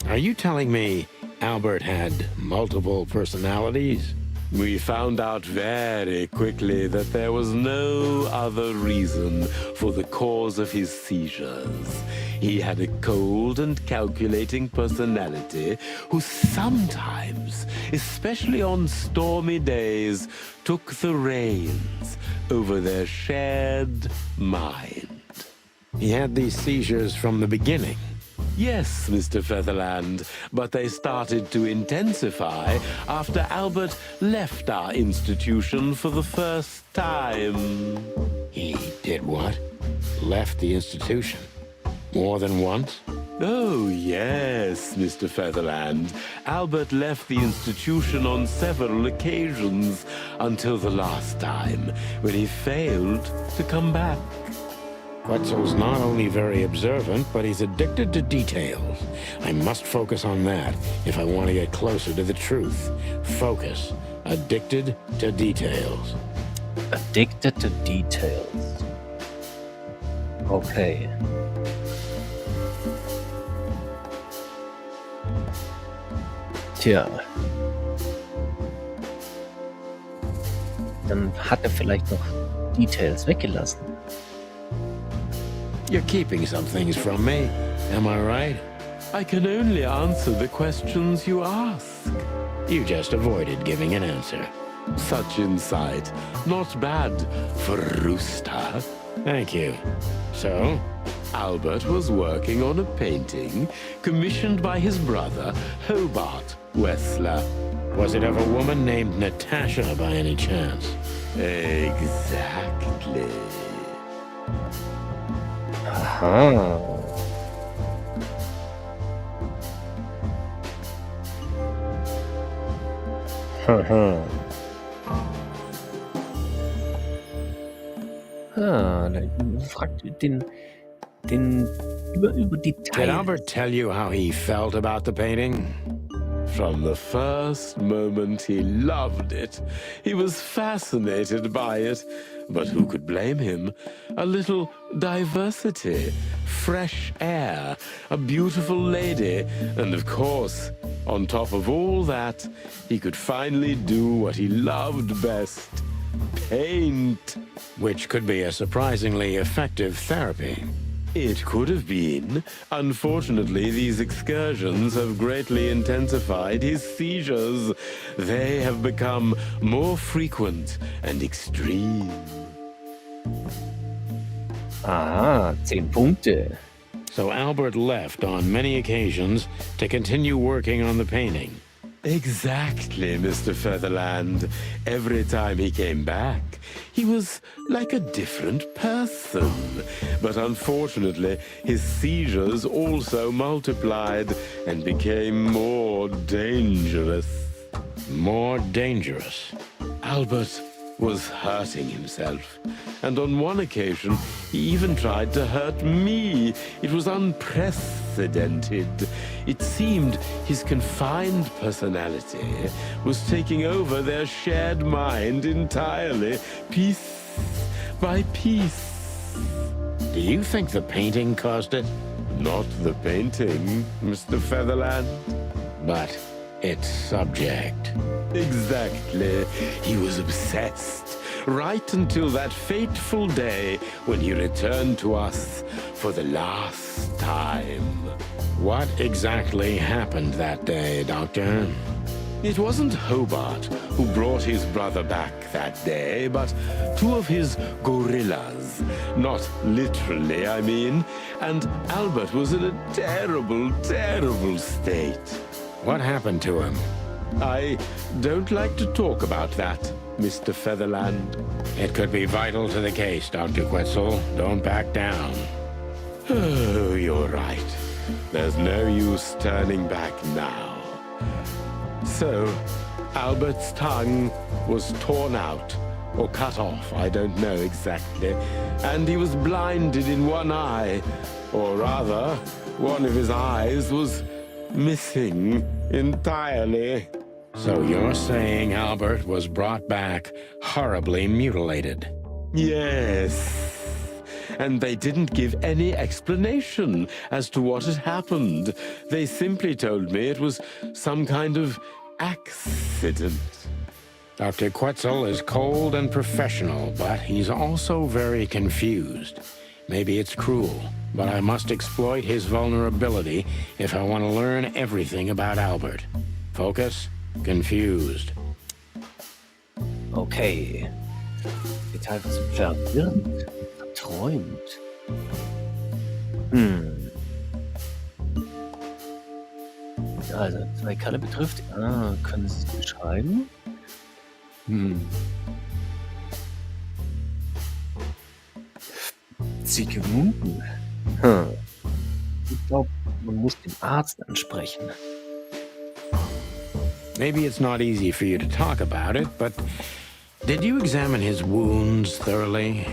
Are you telling me Albert had multiple personalities? We found out very quickly that there was no other reason for the cause of his seizures. He had a cold and calculating personality who sometimes, especially on stormy days, took the reins over their shared mind. He had these seizures from the beginning. Yes, Mr. Featherland, but they started to intensify after Albert left our institution for the first time. He did what? Left the institution? More than once? Oh, yes, Mr. Featherland. Albert left the institution on several occasions until the last time, when he failed to come back. Quetzal's not only very observant, but he's addicted to details. I must focus on that if I want to get closer to the truth. Focus. Addicted to details. Addicted to details. Okay. Tja. Dann hat er vielleicht noch Details weggelassen. You're keeping some things from me, am I right? I can only answer the questions you ask. You just avoided giving an answer. Such insight. Not bad for a rooster. Thank you. So? Albert was working on a painting commissioned by his brother, Hobart Wessler. Was it of a woman named Natasha by any chance? Exactly. Aha. Haha. Dann fragt den über Details. Did Albert tell you how he felt about the painting? From the first moment he loved it. He was fascinated by it. But who could blame him? A little diversity, fresh air, a beautiful lady, and of course, on top of all that, he could finally do what he loved best. Paint. Which could be a surprisingly effective therapy. It could have been. Unfortunately, these excursions have greatly intensified his seizures. They have become more frequent and extreme. Aha, 10 Punkte. So Albert left on many occasions to continue working on the painting. Exactly, Mr. Featherland. Every time he came back, he was like a different person. But unfortunately, his seizures also multiplied and became more dangerous. More dangerous. Albert was hurting himself, and on one occasion he even tried to hurt me. It was unprecedented. It seemed his confined personality was taking over their shared mind entirely, piece by piece. Do you think the painting caused it? Not the painting, Mr. Featherland. But its subject. Exactly. He was obsessed, right until that fateful day when he returned to us for the last time. What exactly happened that day, Doctor? It wasn't Hobart who brought his brother back that day, but two of his gorillas. Not literally, I mean. And Albert was in a terrible, terrible state. What happened to him? I don't like to talk about that, Mr. Featherland. It could be vital to the case, Dr. Quetzal. Don't back down. Oh, you're right. There's no use turning back now. So, Albert's tongue was torn out, or cut off, I don't know exactly, and he was blinded in one eye, or rather, one of his eyes was missing entirely. So you're saying Albert was brought back horribly mutilated? Yes. And they didn't give any explanation as to what had happened. They simply told me it was some kind of accident. Dr. Quetzal is cold and professional, but he's also very confused. Maybe it's cruel, but I must exploit his vulnerability if I want to learn everything about Albert. Focus, confused. Okay. Detail verwirrt, verträumt. Also, zwei Kalle betrifft. Können Sie es beschreiben? Zicke Wunden. Ich glaube, man muss den Arzt ansprechen. Maybe it's not easy for you to talk about it, but did you examine his wounds thoroughly?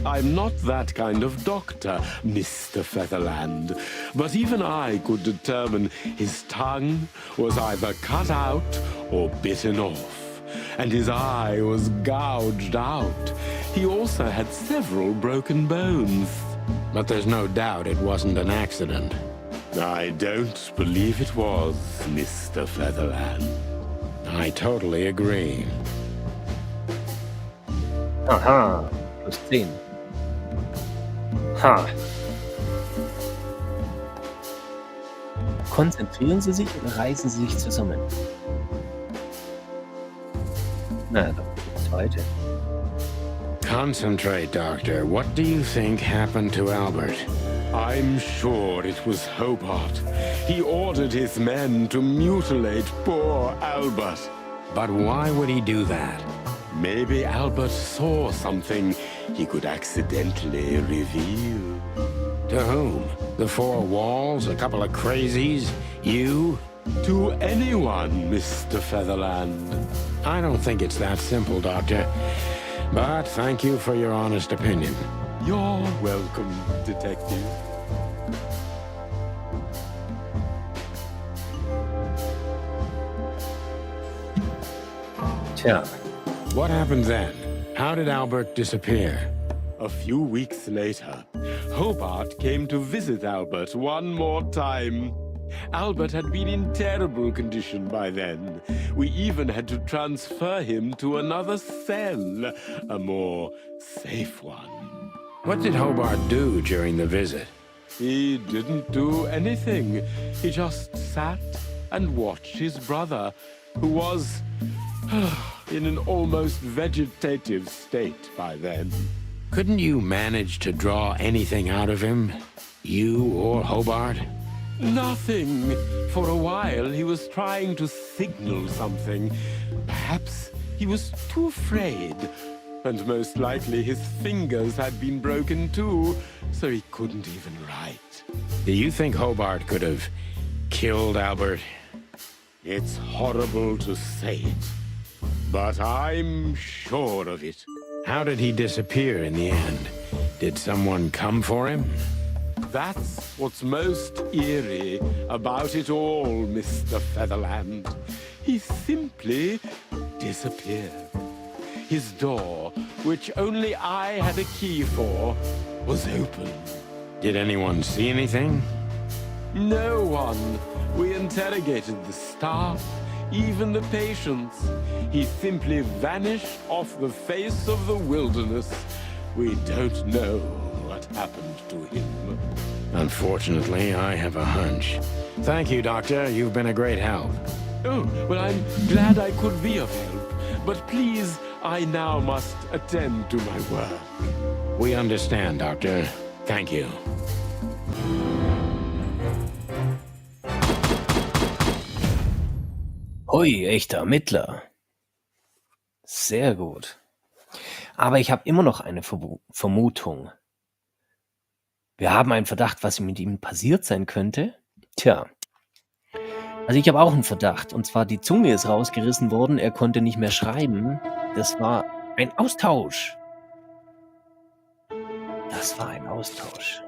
I'm not that kind of doctor, Mr. Featherland, but even I could determine his tongue was either cut out or bitten off, and his eye was gouged out. He also had several broken bones. But there's no doubt it wasn't an accident. I don't believe it was, Mr. Featherland. I totally agree. Aha, plus 10. Ha. Konzentrieren Sie sich oder reißen Sie sich zusammen? Na, doch, die zweite. Concentrate, Doctor. What do you think happened to Albert? I'm sure it was Hobart. He ordered his men to mutilate poor Albert. But why would he do that? Maybe Albert saw something he could accidentally reveal. To whom? The four walls? A couple of crazies? You? To anyone, Mr. Featherland. I don't think it's that simple, Doctor. But thank you for your honest opinion. You're welcome, Detective. Tja, What happened then? How did Albert disappear? A few weeks later, Hobart came to visit Albert one more time. Albert had been in terrible condition by then. We even had to transfer him to another cell, a more safe one. What did Hobart do during the visit? He didn't do anything. He just sat and watched his brother, who was in an almost vegetative state by then. Couldn't you manage to draw anything out of him? You or Hobart? Nothing. For a while, he was trying to signal something. Perhaps he was too afraid. And most likely his fingers had been broken too, so he couldn't even write. Do you think Hobart could have killed Albert? It's horrible to say it, but I'm sure of it. How did he disappear in the end? Did someone come for him? That's what's most eerie about it all, Mr. Featherland. He simply disappeared. His door, which only I had a key for, was open. Did anyone see anything? No one. We interrogated the staff, even the patients. He simply vanished off the face of the wilderness. We don't know what happened to him. Unfortunately, I have a hunch. Thank you, Doctor. You've been a great help. Oh, well, I'm glad I could be of help. But please, I now must attend to my work. We understand, Doctor. Thank you. Hui, echter Ermittler. Sehr gut. Aber ich habe immer noch eine Vermutung. Wir haben einen Verdacht, was mit ihm passiert sein könnte. Tja. Also ich habe auch einen Verdacht. Und zwar die Zunge ist rausgerissen worden. Er konnte nicht mehr schreiben. Das war ein Austausch. Das war ein Austausch.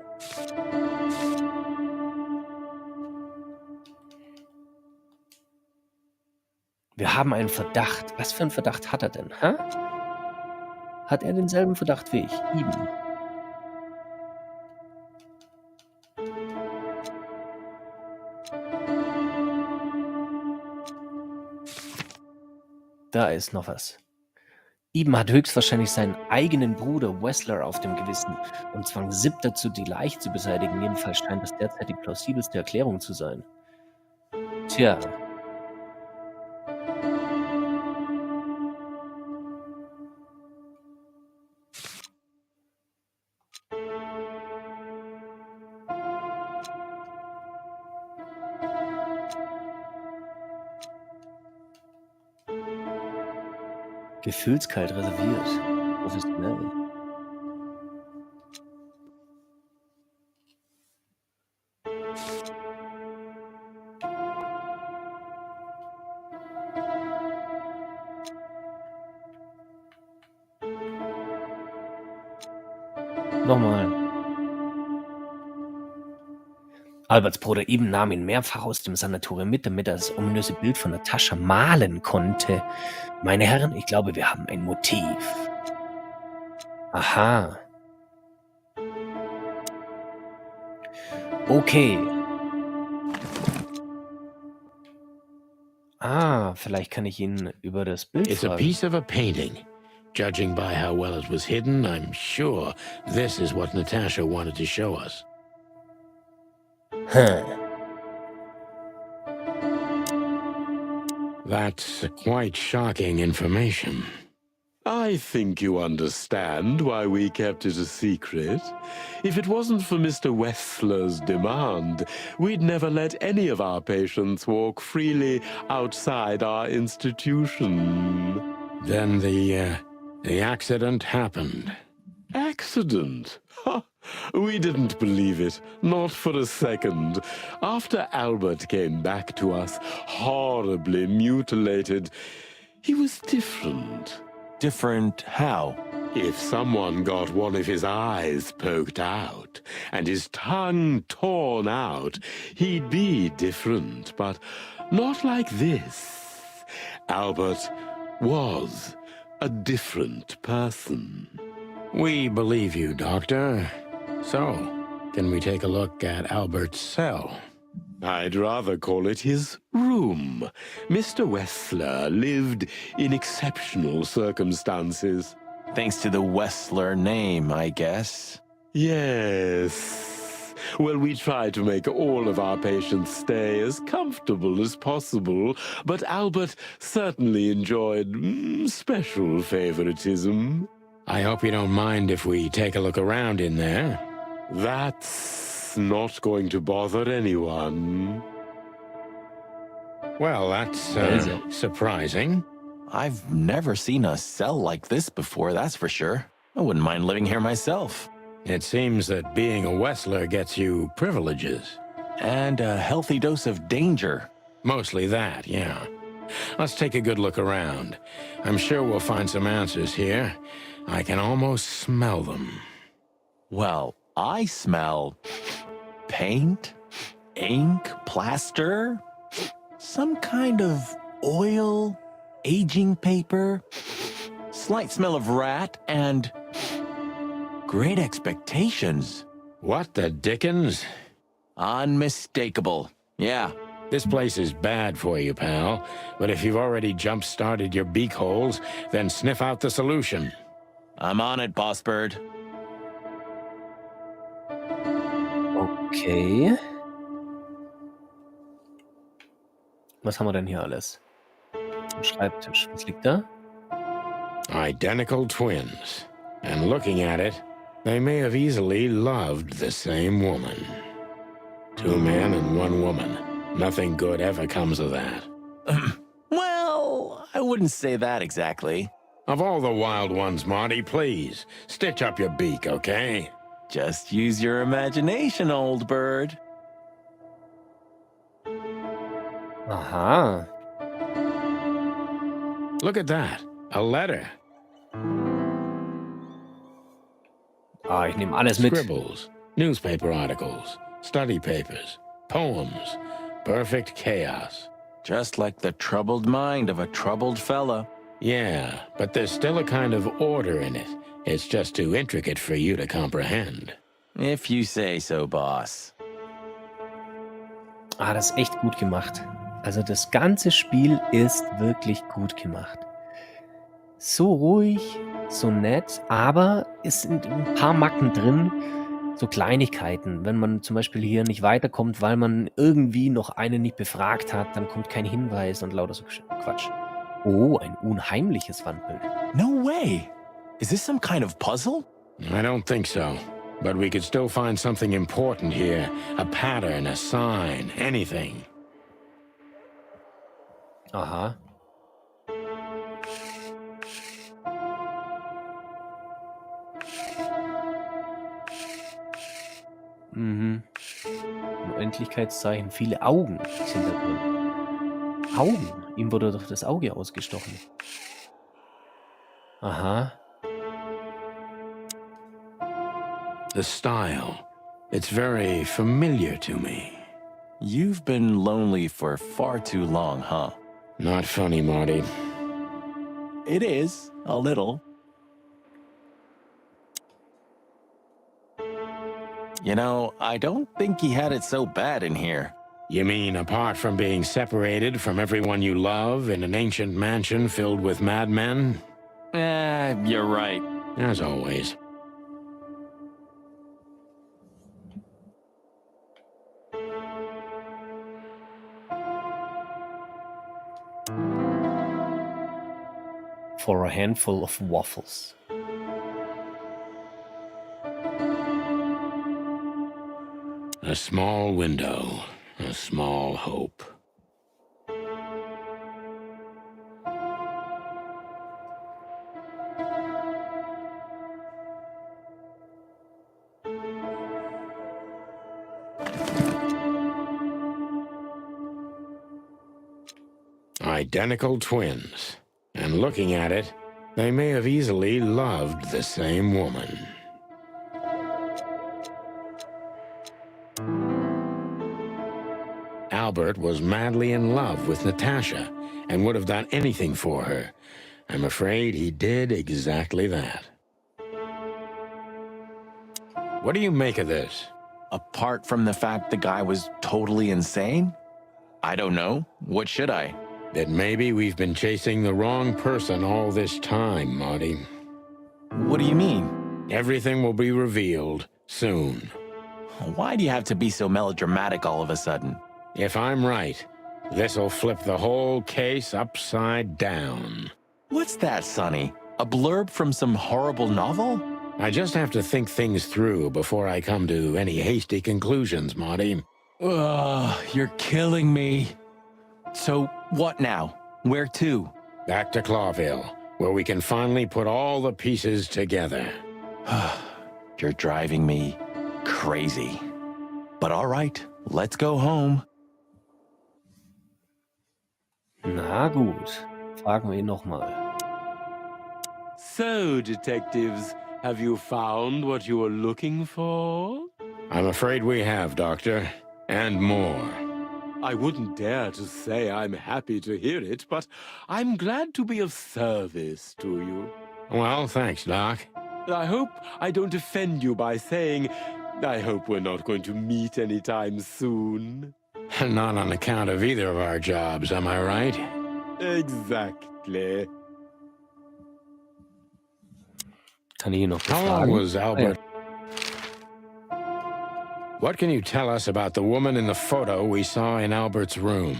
Wir haben einen Verdacht. Was für einen Verdacht hat er denn? Hä? Hat er denselben Verdacht wie ich? Eben. Da ist noch was. Eben hat höchstwahrscheinlich seinen eigenen Bruder Wessler auf dem Gewissen und zwang Zip dazu, die Leiche zu beseitigen. Jedenfalls scheint das derzeit die plausibelste Erklärung zu sein. Tja. Gefühlskalt reserviert. Professionell. Nochmal. Alberts Bruder Eben nahm ihn mehrfach aus dem Sanatorium mit, damit er das ominöse Bild von Natascha malen konnte. Meine Herren, ich glaube, wir haben ein Motiv. Aha. Okay. Ah, vielleicht kann ich ihn über das Bild It's a fragen. piece of a painting. Judging by how well it was hidden, I'm sure this is what Natasha wanted to show us. Huh. That's quite shocking information. I think you understand why we kept it a secret. If it wasn't for Mr. Wessler's demand, we'd never let any of our patients walk freely outside our institution. Then the accident happened. Accident? Ha! We didn't believe it, not for a second. After Albert came back to us, horribly mutilated, he was different. Different how? If someone got one of his eyes poked out and his tongue torn out, he'd be different, but not like this. Albert was a different person. We believe you, Doctor. So, can we take a look at Albert's cell? I'd rather call it his room. Mr. Wessler lived in exceptional circumstances. Thanks to the Wessler name, I guess. Yes. Well, we try to make all of our patients stay as comfortable as possible, but Albert certainly enjoyed special favoritism. I hope you don't mind if we take a look around in there. That's It's not going to bother anyone. Well, that's surprising. I've never seen a cell like this before, that's for sure. I wouldn't mind living here myself. It seems that being a Wessler gets you privileges. And a healthy dose of danger. Mostly that, yeah. Let's take a good look around. I'm sure we'll find some answers here. I can almost smell them. Well, I smell paint, ink, plaster, some kind of oil, aging paper, slight smell of rat, and great expectations. What the dickens? Unmistakable. Yeah. This place is bad for you, pal. But if you've already jump-started your beak holes, then sniff out the solution. I'm on it, Boss Bird. Okay. Was haben wir denn hier alles? Am Schreibtisch. Was liegt da? Identical twins. And looking at it, they may have easily loved the same woman. 2 men and 1 woman. Nothing good ever comes of that. Well, I wouldn't say that exactly. Of all the wild ones, Marty, please, stitch up your beak, okay? Just use your imagination, old bird. Aha. Look at that. A letter. Ah, ich nehme alles mit. Scribbles, newspaper articles, study papers, poems. Perfect chaos. Just like the troubled mind of a troubled fella. Yeah, but there's still a kind of order in it. It's just too intricate for you to comprehend. If you say so, boss. Ah, das ist echt gut gemacht. Also das ganze Spiel ist wirklich gut gemacht. So ruhig, so nett, aber es sind ein paar Macken drin, so Kleinigkeiten. Wenn man zum Beispiel hier nicht weiterkommt, weil man irgendwie noch einen nicht befragt hat, dann kommt kein Hinweis und lauter so Quatsch. Oh, ein unheimliches Wandbild. No way! Is this some kind of puzzle? I don't think so. But we could still find something important here. A pattern, a sign, anything. Aha. Mhm. Unendlichkeitszeichen. Viele Augen sind da drin. Augen? Ihm wurde doch das Auge ausgestochen. Aha. The style. It's very familiar to me. You've been lonely for far too long, huh? Not funny, Marty. It is, a little. You know, I don't think he had it so bad in here. You mean apart from being separated from everyone you love in an ancient mansion filled with madmen? You're right. As always. For a handful of waffles. A small window, a small hope. Identical twins. And looking at it, they may have easily loved the same woman. Albert was madly in love with Natasha and would have done anything for her. I'm afraid he did exactly that. What do you make of this? Apart from the fact the guy was totally insane? I don't know. What should I? That maybe we've been chasing the wrong person all this time, Marty. What do you mean? Everything will be revealed soon. Why do you have to be so melodramatic all of a sudden? If I'm right, this'll flip the whole case upside down. What's that, Sonny? A blurb from some horrible novel? I just have to think things through before I come to any hasty conclusions, Marty. Ugh, you're killing me. So, what now? Where to? Back to Clawville, where we can finally put all the pieces together. You're driving me crazy. But all right, let's go home. Na gut, fragen wir ihn nochmal. So, detectives, have you found what you were looking for? I'm afraid we have, Doctor. And more. I wouldn't dare to say I'm happy to hear it, but I'm glad to be of service to you. Well, thanks, Doc. I hope I don't offend you by saying I hope we're not going to meet anytime soon. Not on account of either of our jobs, am I right? Exactly. Kann ich ihn noch How long befragen? was Albert? What can you tell us about the woman in the photo we saw in Albert's room?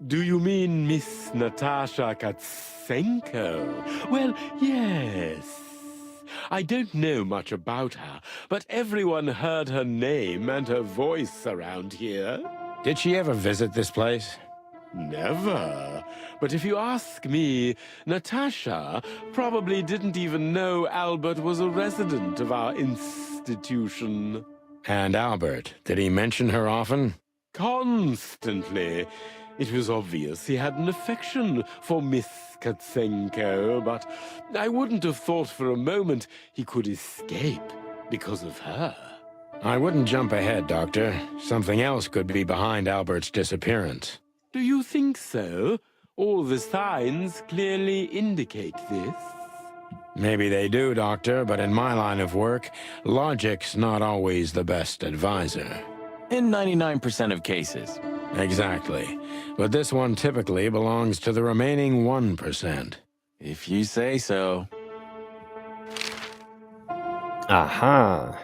Do you mean Miss Natasha Katsenko? Well, yes. I don't know much about her, but everyone heard her name and her voice around here. Did she ever visit this place? Never. But if you ask me, Natasha probably didn't even know Albert was a resident of our institution. And Albert, did he mention her often? Constantly. It was obvious he had an affection for Miss Katsenko, but I wouldn't have thought for a moment he could escape because of her. I wouldn't jump ahead, Doctor. Something else could be behind Albert's disappearance. Do you think so? All the signs clearly indicate this. Maybe they do, Doctor, but in my line of work, logic's not always the best advisor. In 99% of cases. Exactly. But this one typically belongs to the remaining 1%. If you say so. Aha.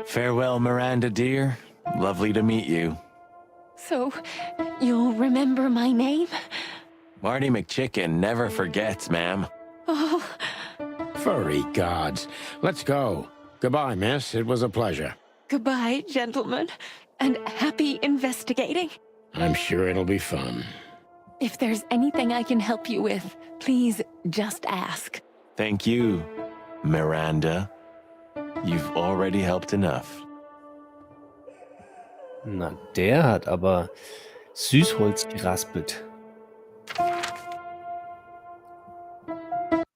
Farewell, Miranda, dear. Lovely to meet you. So, you'll remember my name? Marty McChicken never forgets, ma'am. Oh, Furry gods. Let's go. Goodbye, miss. It was a pleasure. goodbye, gentlemen, and happy investigating. I'm sure it'll be fun. If there's anything I can help you with, please just ask. Thank you, Miranda. You've already helped enough. Na, der hat aber Süßholz geraspelt.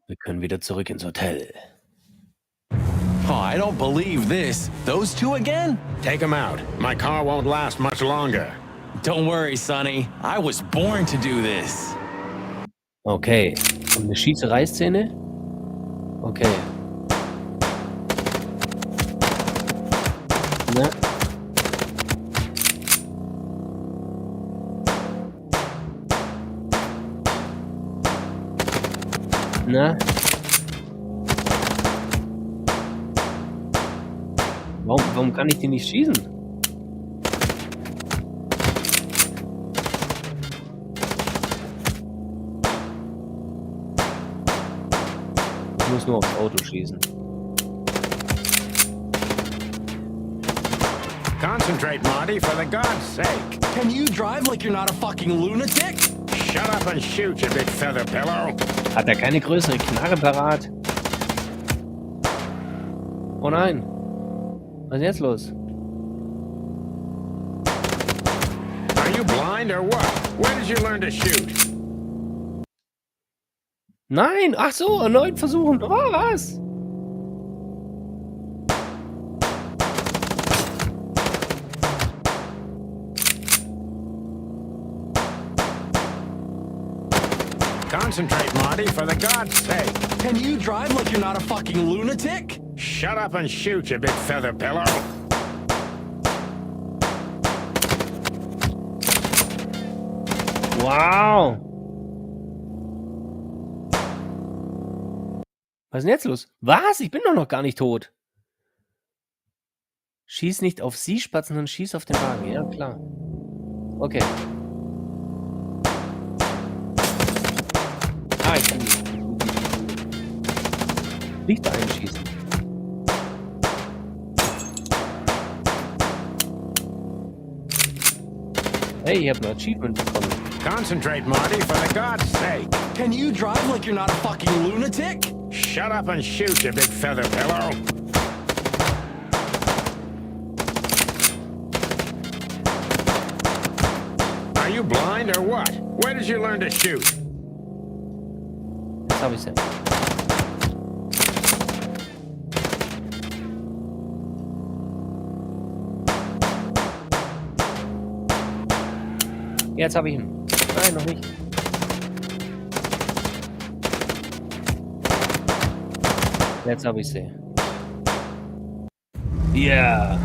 Wir können wieder zurück ins Hotel. Oh, I don't believe this. Those two again? Take him out. My car won't last much longer. Don't worry, Sonny. I was born to do this. Okay. Und eine Schießerei-Szene? Okay. Na? Na? Warum kann ich die nicht schießen? Ich muss nur aufs Auto schießen. Concentrate, Marty, for the God's sake. Can you drive like you're not a fucking lunatic? Shut up and shoot, you big feather pillow. Hat er keine größere Knarre parat? Oh nein. Was ist jetzt los? Are you blind or what? Where did you learn to shoot? Nein! Ach so, erneut versuchen. Oh, was? Concentrate, Marty, for the God's sake. Can you drive like you're not a fucking lunatic? Shut up and shoot, you big feather pillow. Wow! Was ist denn jetzt los? Was? Ich bin doch noch gar nicht tot. Schieß nicht auf sie, Spatzen, sondern schieß auf den Wagen. Ja, klar. Okay. Ah, ich kann Lichter einschießen. Hey, ich habe ein Achievement bekommen. Concentrate, Marty, for the God's sake. Can you drive like you're not a fucking lunatic? Shut up and shoot, you big feather pillow. Are you blind or what? Where did you learn to shoot? Jetzt habe ich sie. Jetzt habe ich ihn. Nein, noch nicht. Jetzt habe ich sie. Yeah.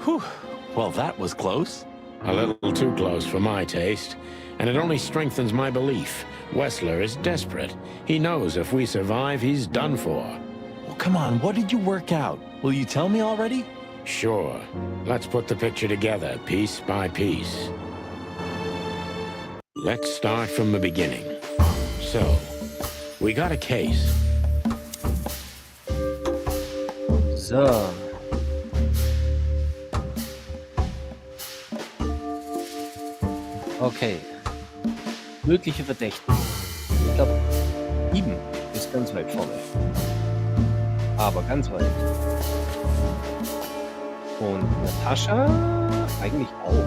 Whew. Well, that was close. A little too close for my taste, and it only strengthens my belief. Wessler is desperate. He knows if we survive, he's done for. Well, come on, what did you work out? Will you tell me already? Sure. Let's put the picture together, piece by piece. Let's start from the beginning. So, we got a case. So. Okay. Mögliche Verdächtige. Ich glaube, Eben ist ganz weit vorne. Aber ganz weit. Und Natascha eigentlich auch.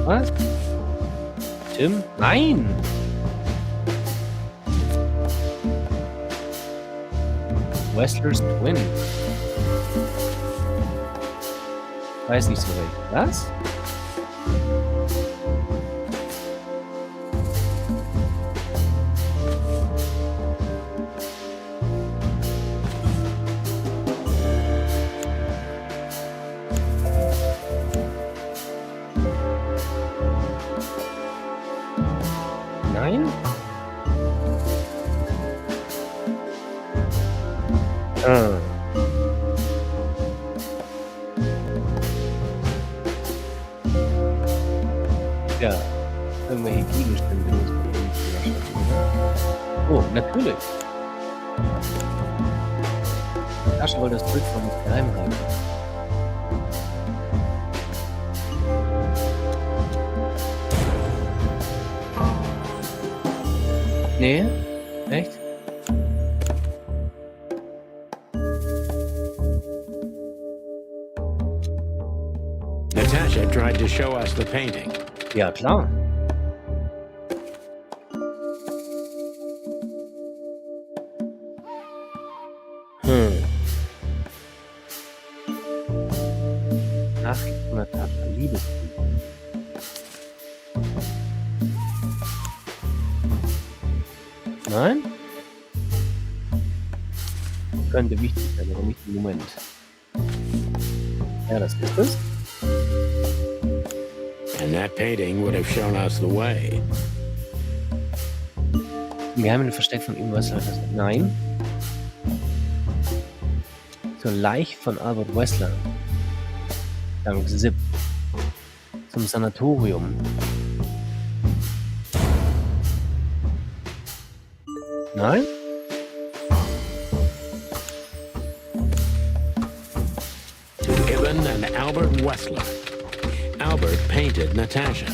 Was? Tim? Nein! Westlers Twin. Weiß nicht so recht. Was? Nein? Ah. Ja, irgendwelche Gegenstände muss man irgendwie schaffen. Oh, natürlich. Tasche wollte das Bild von geheim halten. Nee? Echt? Natasha tried to show us the painting. Ja, klar. Nachricht von Natascha, Liebesbrief. Nein? Könnte wichtig sein, aber nicht im Moment. Ja, das ist es. And that painting would have shown us the way. Im Geheimen Versteck von irgendwas. Nein. Zur Leiche von Albert Wessler. Dank Zip. Zum Sanatorium. Nein? To Ibn and Albert Wessler. Albert painted Natasha,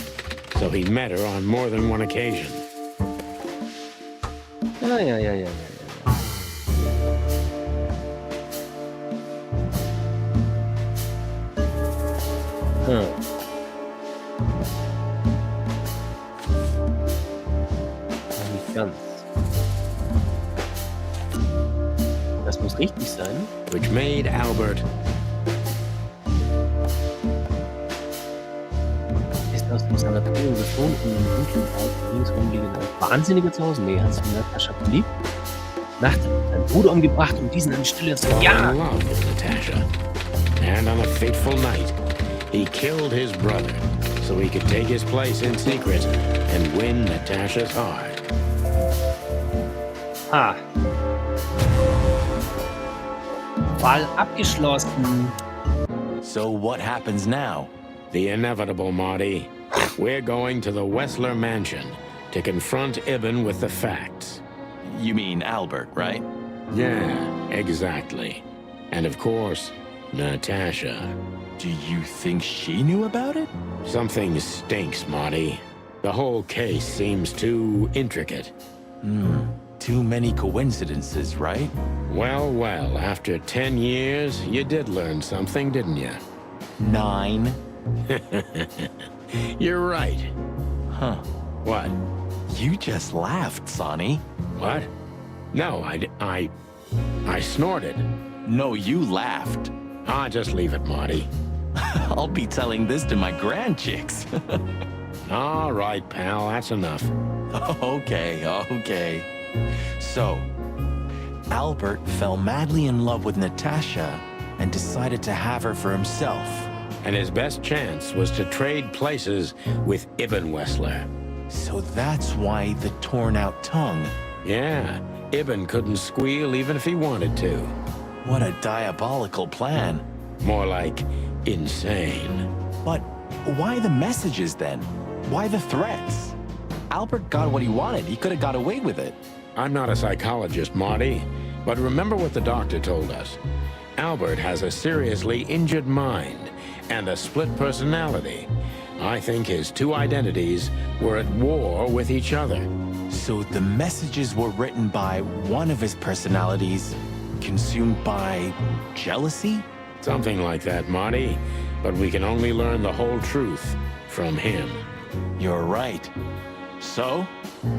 so he met her on more than one occasion. Ja. Nicht ganz. Das muss richtig sein. Which made Albert Ist aus dem Sanatorium geflohen und im dunklen Wald ringsherum liegen ein Wahnsinniger zu Hause. Nee, hat sich in Natascha verliebt. Nacht hat seinen Bruder umgebracht und diesen eine Stille zu fell in love with Natasha. And on a fateful night, he killed his brother so he could take his place in secret and win Natasha's heart. Ah. Fall abgeschlossen. So what happens now? The inevitable, Marty. We're going to the Wessler mansion to confront Ibn with the facts. You mean Albert, right? Yeah, exactly. And of course, Natasha. Do you think she knew about it? Something stinks, Marty. The whole case seems too intricate. Too many coincidences, right? Well, well, after 10 years, you did learn something, didn't you? 9. You're right. Huh. What? You just laughed, Sonny. What? No, I snorted. No, you laughed. Ah, just leave it, Marty. I'll be telling this to my grandchicks. All right, pal, that's enough. Okay. So, Albert fell madly in love with Natasha and decided to have her for himself. And his best chance was to trade places with Ibn Wessler. So that's why the torn out tongue. Yeah, Ibn couldn't squeal even if he wanted to. What a diabolical plan. More like insane. But why the messages then? Why the threats? Albert got what he wanted. He could have got away with it. I'm not a psychologist, Marty, but remember what the doctor told us. Albert has a seriously injured mind and a split personality. I think his two identities were at war with each other. So the messages were written by one of his personalities, consumed by jealousy? Something like that, Marty. But we can only learn the whole truth from him. You're right. So,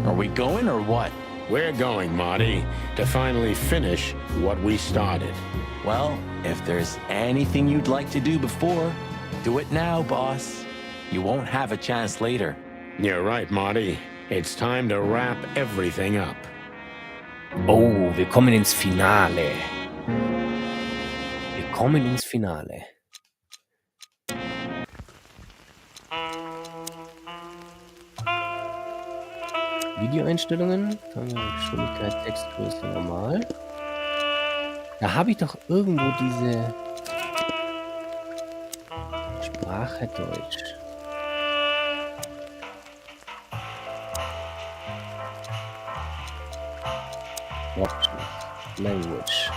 are we going or what? We're going, Marty, to finally finish what we started. Well, if there's anything you'd like to do before, do it now, boss. You won't have a chance later. You're right, Marty. It's time to wrap everything up. Oh, wir kommen ins Finale. Wir kommen ins Finale. Videoeinstellungen, Geschwindigkeit, Textgröße normal. Da habe ich doch irgendwo diese Sprache Deutsch. Options, Language.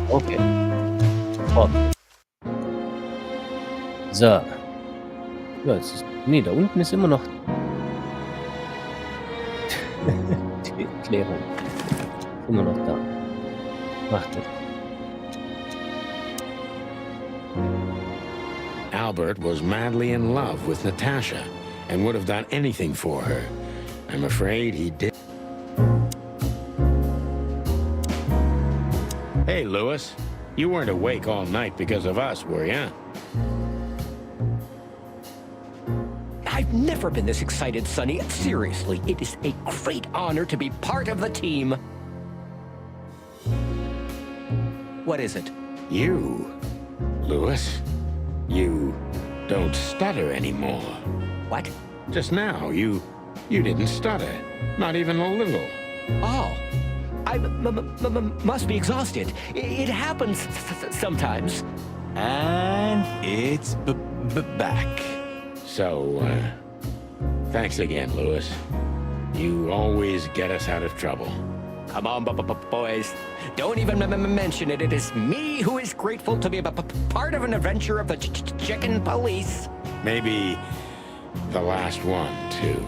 Okay. Okay. So. Ja, jetzt ist, nee, da unten ist immer noch die Erklärung. Immer noch da. Macht das. Albert was madly in love with Natasha and would have done anything for her. I'm afraid he did. Hey, Lewis. You weren't awake all night because of us, were you? I've never been this excited, Sonny. Seriously, it is a great honor to be part of the team. What is it? You, Lewis, you don't stutter anymore. What? Just now, you didn't stutter. Not even a little. Oh, I must be exhausted. It happens sometimes. And it's back. So, thanks again, Lewis. You always get us out of trouble. Come on, boys. Don't even mention it. It is me who is grateful to be a part of an adventure of the chicken police. Maybe the last one, too.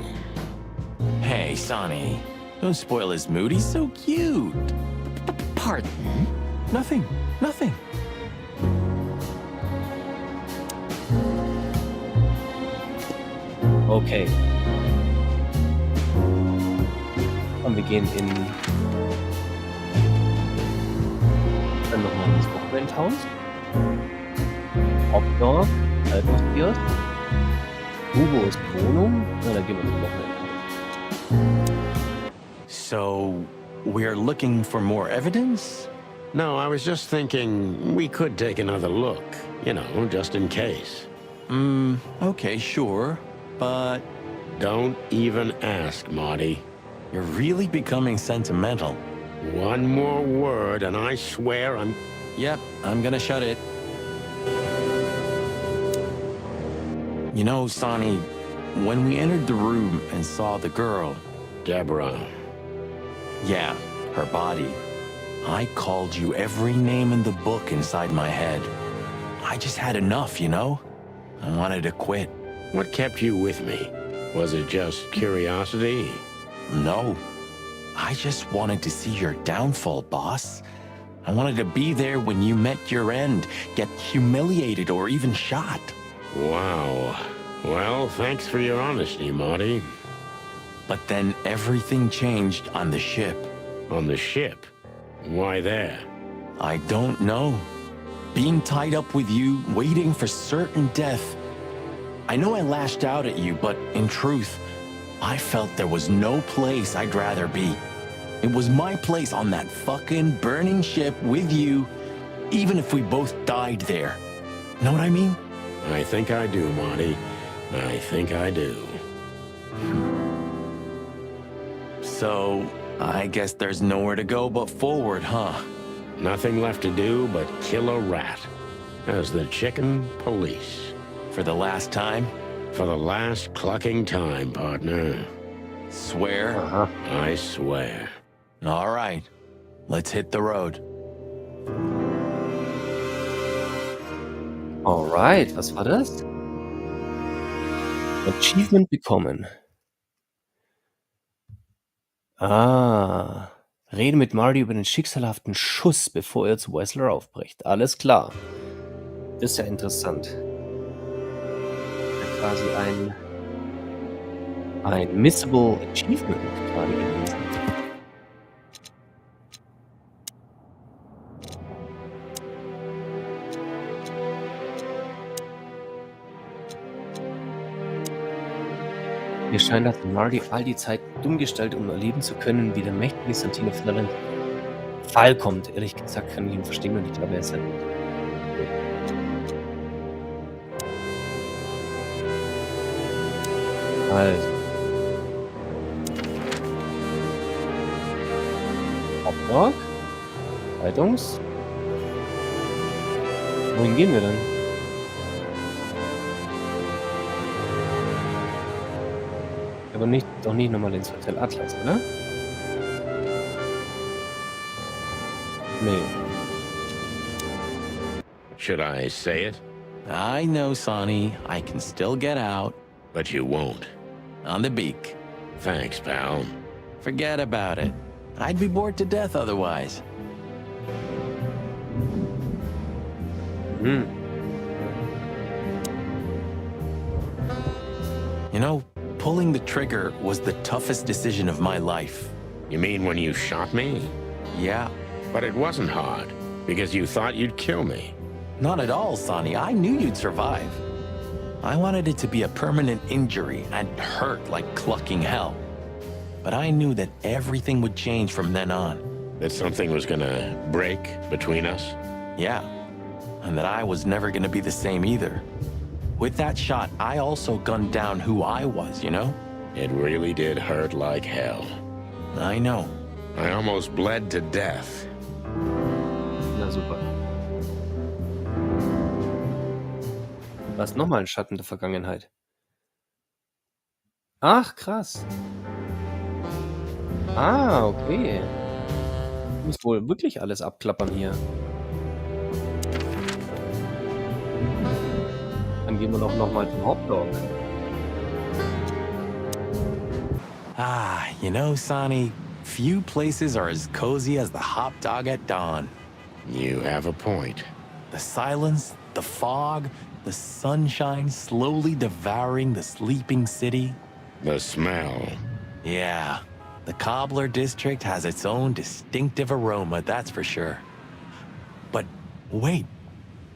Hey, Sonny. Don't spoil his mood. He's so cute. Pardon? Nothing. Okay. Und wir gehen dann nochmal ins Wochenendhaus. Hauptdorf, Altmachtkiosk. Hugo ist Wohnung. Na, dann gehen wir zum Wochenendhaus. So, we're looking for more evidence? No, I was just thinking we could take another look. You know, just in case. Okay, sure. But Don't even ask, Marty. You're really becoming sentimental. One more word, and I swear I'm... Yep, I'm gonna shut it. You know, Sonny, when we entered the room and saw the girl... Deborah. Yeah, her body. I called you every name in the book inside my head. I just had enough, you know? I wanted to quit. What kept you with me? Was it just curiosity? No. I just wanted to see your downfall, boss. I wanted to be there when you met your end, get humiliated or even shot. Wow. Well, thanks for your honesty, Marty. But then everything changed on the ship. On the ship? Why there? I don't know. Being tied up with you, waiting for certain death. I know I lashed out at you, but in truth, I felt there was no place I'd rather be. It was my place on that fucking burning ship with you, even if we both died there. Know what I mean? I think I do, Marty. I think I do. So, I guess there's nowhere to go but forward, huh? Nothing left to do but kill a rat. As the chicken police. For the last time? For the last clucking time, partner. Swear? I swear. All right. Let's hit the road. Alright, was war das? Achievement bekommen. Ah. Rede mit Marty über den schicksalhaften Schuss, bevor er zu Whistler aufbricht. Alles klar. Das ist ja interessant. Ja, quasi ein Missable Achievement gerade gewesen. Mir scheint, dass Marty all die Zeit dumm gestellt, um erleben zu können, wie der mächtige Santino von der Fall kommt. Ehrlich gesagt kann ich ihn verstehen und ich glaube, er ist ein... Also. Hotdog? Zeitungs? Wohin gehen wir denn? Aber doch nicht nochmal ins Hotel Atlas, oder? Nee. Should I say it? I know, Sonny. I can still get out. But you won't. On the beak. Thanks, pal. Forget about it. I'd be bored to death otherwise. Hm. You know, pulling the trigger was the toughest decision of my life. You mean when you shot me? Yeah. But it wasn't hard, because you thought you'd kill me. Not at all, Sonny. I knew you'd survive. I wanted it to be a permanent injury and hurt like clucking hell. But I knew that everything would change from then on. That something was gonna break between us? Yeah. And that I was never gonna be the same either. With that shot, I also gunned down who I was, you know? It really did hurt like hell. I know. I almost bled to death. Na super. Was nochmal ein Schatten der Vergangenheit. Ach, krass. Ah, okay. Ich muss wohl wirklich alles abklappern hier. Dann gehen wir doch nochmal zum Hotdog. Ah, you know, Sonny, few places are as cozy as the hot dog at dawn. You have a point. The silence, the fog, the sunshine slowly devouring the sleeping city. The smell. Yeah, the Cobbler district has its own distinctive aroma, that's for sure. But wait,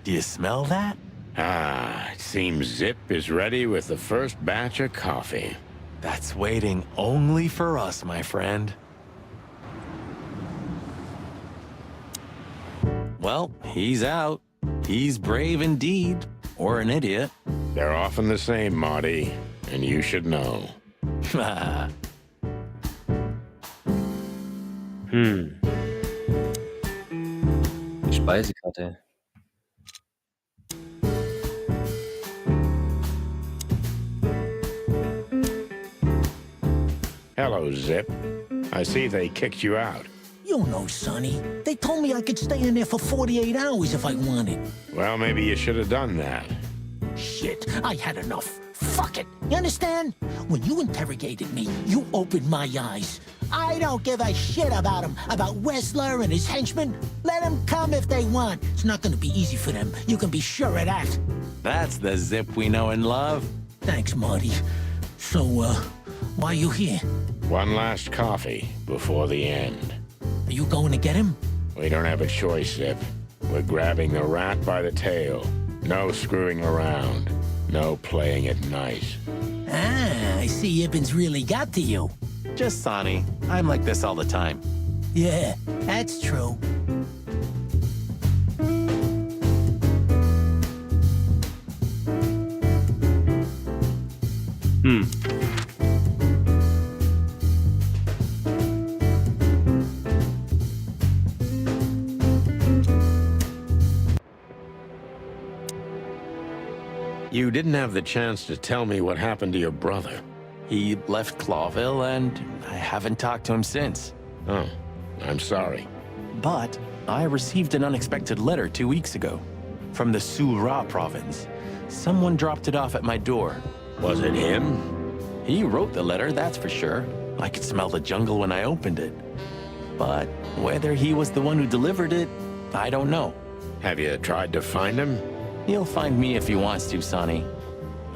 do you smell that? Ah, it seems Zip is ready with the first batch of coffee. That's waiting only for us, my friend. Well, he's out. He's brave indeed, or an idiot. They're often the same, Marty, and you should know. Hm. Speisekarte. Hello, Zip. I see they kicked you out. You know, Sonny. They told me I could stay in there for 48 hours if I wanted. Well, maybe you should have done that. Shit, I had enough. Fuck it. You understand? When you interrogated me, you opened my eyes. I don't give a shit about him, about Wessler and his henchmen. Let them come if they want. It's not gonna be easy for them. You can be sure of that. That's the Zip we know and love. Thanks, Marty. So, why are you here? One last coffee before the end. Are you going to get him? We don't have a choice, Zip. We're grabbing the rat by the tail. No screwing around. No playing it nice. Ah, I see Ibben's really got to you. Just Sonny. I'm like this all the time. Yeah, that's true. Hm. You didn't have the chance to tell me what happened to your brother. He left Clawville, and I haven't talked to him since. Oh, I'm sorry. But I received an unexpected letter 2 weeks ago from the Sura province. Someone dropped it off at my door. Was it him? He wrote the letter, that's for sure. I could smell the jungle when I opened it. But whether he was the one who delivered it, I don't know. Have you tried to find him? He'll find me if he wants to, Sonny.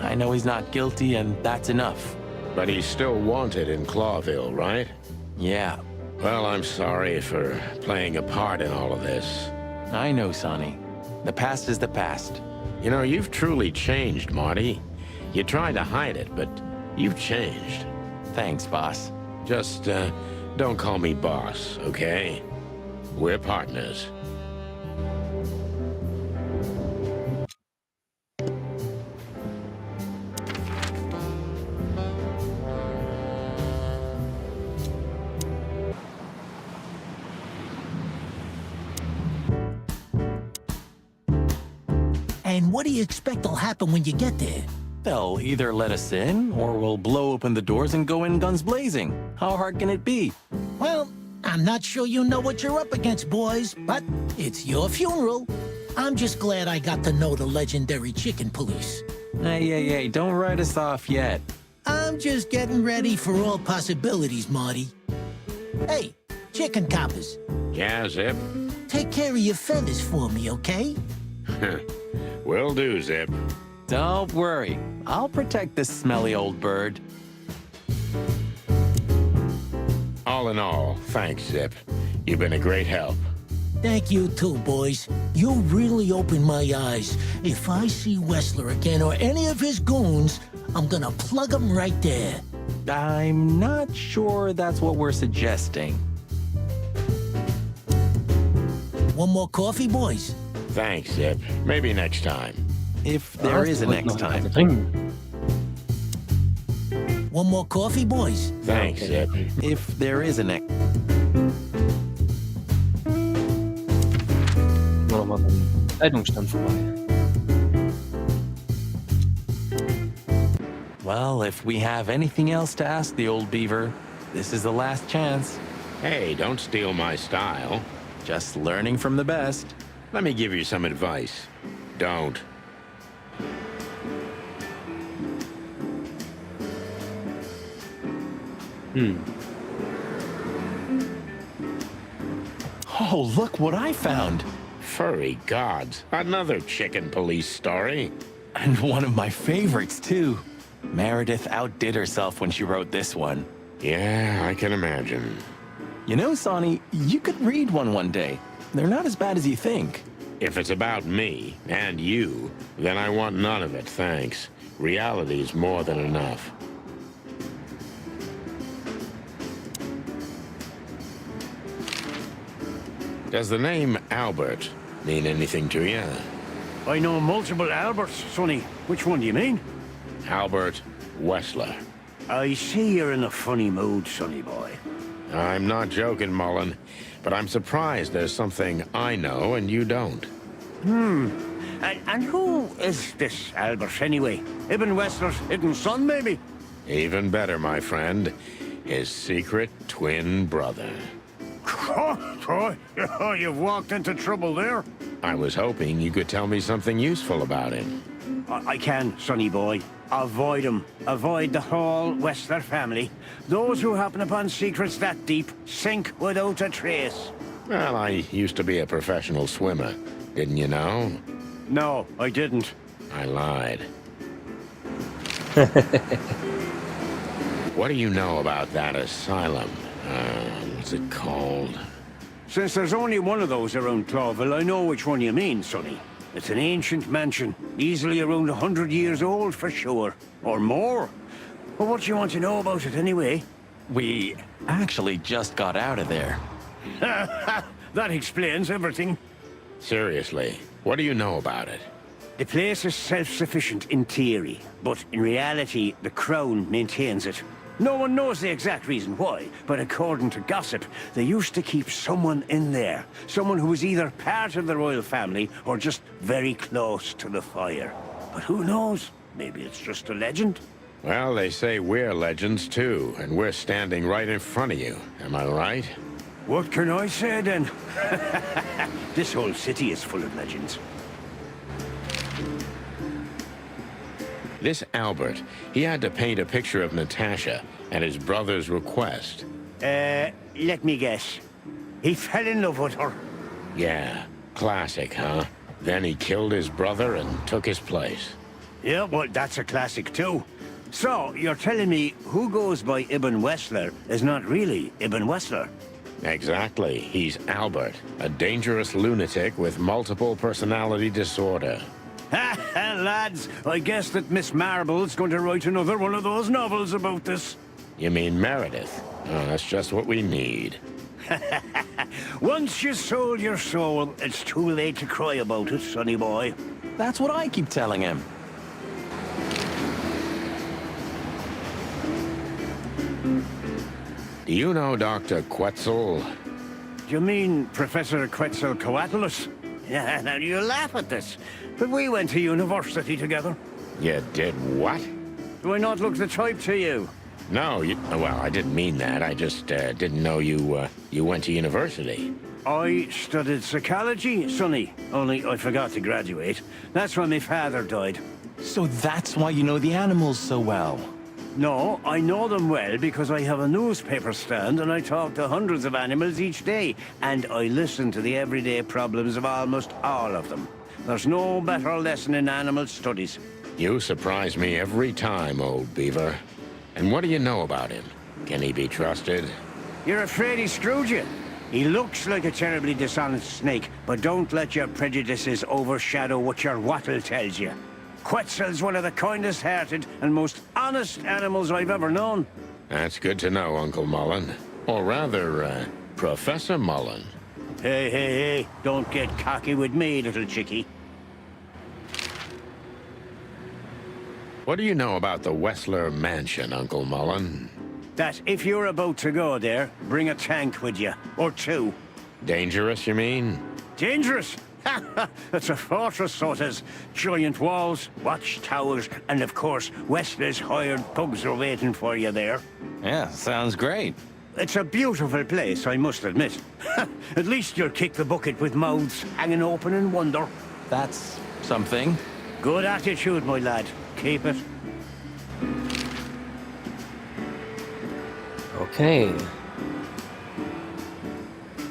I know he's not guilty, and that's enough. But he's still wanted in Clawville, right? Yeah, Well, I'm sorry for playing a part in all of this. I know, Sonny. The past is the past. You know, you've truly changed, Marty. You tried to hide it, but you've changed. Thanks, boss. Just, don't call me boss, okay? We're partners. And what do you expect will happen when you get there? They'll either let us in, or we'll blow open the doors and go in guns blazing. How hard can it be? Well, I'm not sure you know what you're up against, boys, but it's your funeral. I'm just glad I got to know the legendary chicken police. Hey, don't write us off yet. I'm just getting ready for all possibilities, Marty. Hey, chicken coppers, Yeah, Zip? take care of your feathers for me, okay? Will do, Zip. Don't worry. I'll protect this smelly old bird. All in all, thanks, Zip. You've been a great help. Thank you too, boys. You really opened my eyes. If I see Wessler again or any of his goons, I'm gonna plug them right there. I'm not sure that's what we're suggesting. One more coffee, boys? Thanks, Zip. Maybe next time. If there is a next time. Trinken. One more coffee, boys? Thanks, Zip. If there is a next... Nur noch mal beim Zeitungsstand vorbei. Well, if we have anything else to ask the old beaver, this is the last chance. Hey, don't steal my style. Just learning from the best. Let me give you some advice. Don't. Oh, look what I found. Furry gods. Another chicken police story. And one of my favorites, too. Meredith outdid herself when she wrote this one. Yeah, I can imagine. You know, Sonny, you could read one day. They're not as bad as you think. If it's about me and you, then I want none of it, thanks. Reality's more than enough. Does the name Albert mean anything to you? I know multiple Alberts, Sonny. Which one do you mean? Albert Wessler. I see you're in a funny mood, Sonny boy. I'm not joking, Mullen, but I'm surprised there's something I know and you don't. And who is this Albert, anyway? Ibn Wessler's hidden son, maybe? Even better, my friend. His secret twin brother. Oh, you've walked into trouble there. I was hoping you could tell me something useful about him. I can, sonny boy. Avoid him. Avoid the whole Wessler family. Those who happen upon secrets that deep sink without a trace. Well, I used to be a professional swimmer. Didn't you know? No, I didn't. I lied. What do you know about that asylum? What's it called? Since there's only one of those around Clawville, I know which one you mean, sonny. It's an ancient mansion, easily around 100 years old for sure. Or more. Well, what do you want to know about it anyway? We actually just got out of there. That explains everything. Seriously, what do you know about it? The place is self-sufficient in theory, but in reality, the Crown maintains it. No one knows the exact reason why, but according to gossip, they used to keep someone in there. Someone who was either part of the royal family or just very close to the fire. But who knows? Maybe it's just a legend. Well, they say we're legends too, and we're standing right in front of you. Am I right? What can I say then? This whole city is full of legends. This Albert, he had to paint a picture of Natasha at his brother's request. Let me guess. He fell in love with her. Yeah, classic, huh? Then he killed his brother and took his place. Yeah, well, that's a classic too. So, you're telling me who goes by Ibn Wessler is not really Ibn Wessler? Exactly. He's Albert, a dangerous lunatic with multiple personality disorder. Ha ha, lads! I guess that Miss Marble's going to write another one of those novels about this. You mean Meredith? Oh, that's just what we need. Once you sold your soul, it's too late to cry about it, sonny boy. That's what I keep telling him. Do you know Dr. Quetzal? Do you mean Professor Quetzalcoatlus? Yeah, now you laugh at this, but we went to university together. You did what? Do I not look the type to you? No, well, I didn't mean that. I just didn't know you went to university. I studied psychology, sonny, only I forgot to graduate. That's when my father died. So that's why you know the animals so well. No, I know them well because I have a newspaper stand and I talk to hundreds of animals each day. And I listen to the everyday problems of almost all of them. There's no better lesson in animal studies. You surprise me every time, old beaver. And what do you know about him? Can he be trusted? You're afraid he screwed you? He looks like a terribly dishonest snake, but don't let your prejudices overshadow what your wattle tells you. Quetzal's one of the kindest-hearted and most honest animals I've ever known. That's good to know, Uncle Mullen. Or rather, Professor Mullen. Hey, don't get cocky with me, little chickie. What do you know about the Wessler Mansion, Uncle Mullen? That if you're about to go there, bring a tank with you, or two. Dangerous, you mean? Dangerous? It's a fortress, so it has giant walls, watchtowers, and of course, Wessler's hired thugs are waiting for you there. Yeah, sounds great. It's a beautiful place, I must admit. At least you'll kick the bucket with mouths hanging open in wonder. That's something. Good attitude, my lad. Keep it. Okay.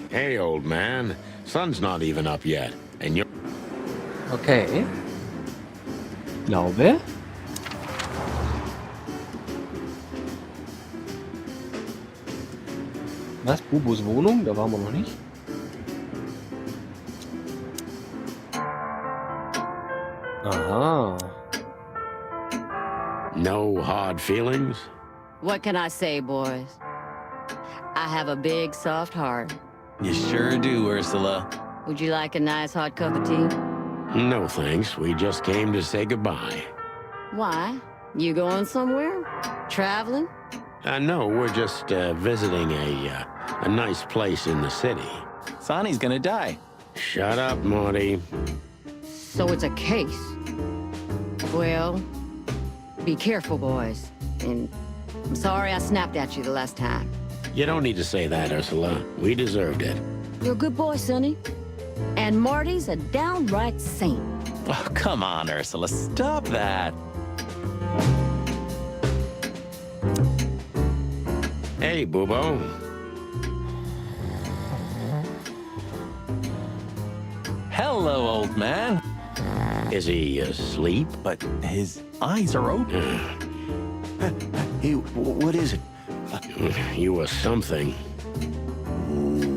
Hey, old man. Sun's not even up yet, and you're... Okay. Glaube. Was? Bubos Wohnung? Da waren wir noch nicht. Aha. No hard feelings? What can I say, boys? I have a big, soft heart. You sure do, Ursula. Would you like a nice hot cup of tea? No, thanks. We just came to say goodbye. Why? You going somewhere? Traveling? No, we're just visiting a nice place in the city. Sonny's gonna die. Shut up, Marty. So it's a case. Well, be careful, boys. And I'm sorry I snapped at you the last time. You don't need to say that, Ursula. We deserved it. You're a good boy, Sonny. And Marty's a downright saint. Oh, come on, Ursula, stop that. Hey, Boobo. Hello, old man. Is he asleep? But his eyes are open. Hey, what is it? You were something.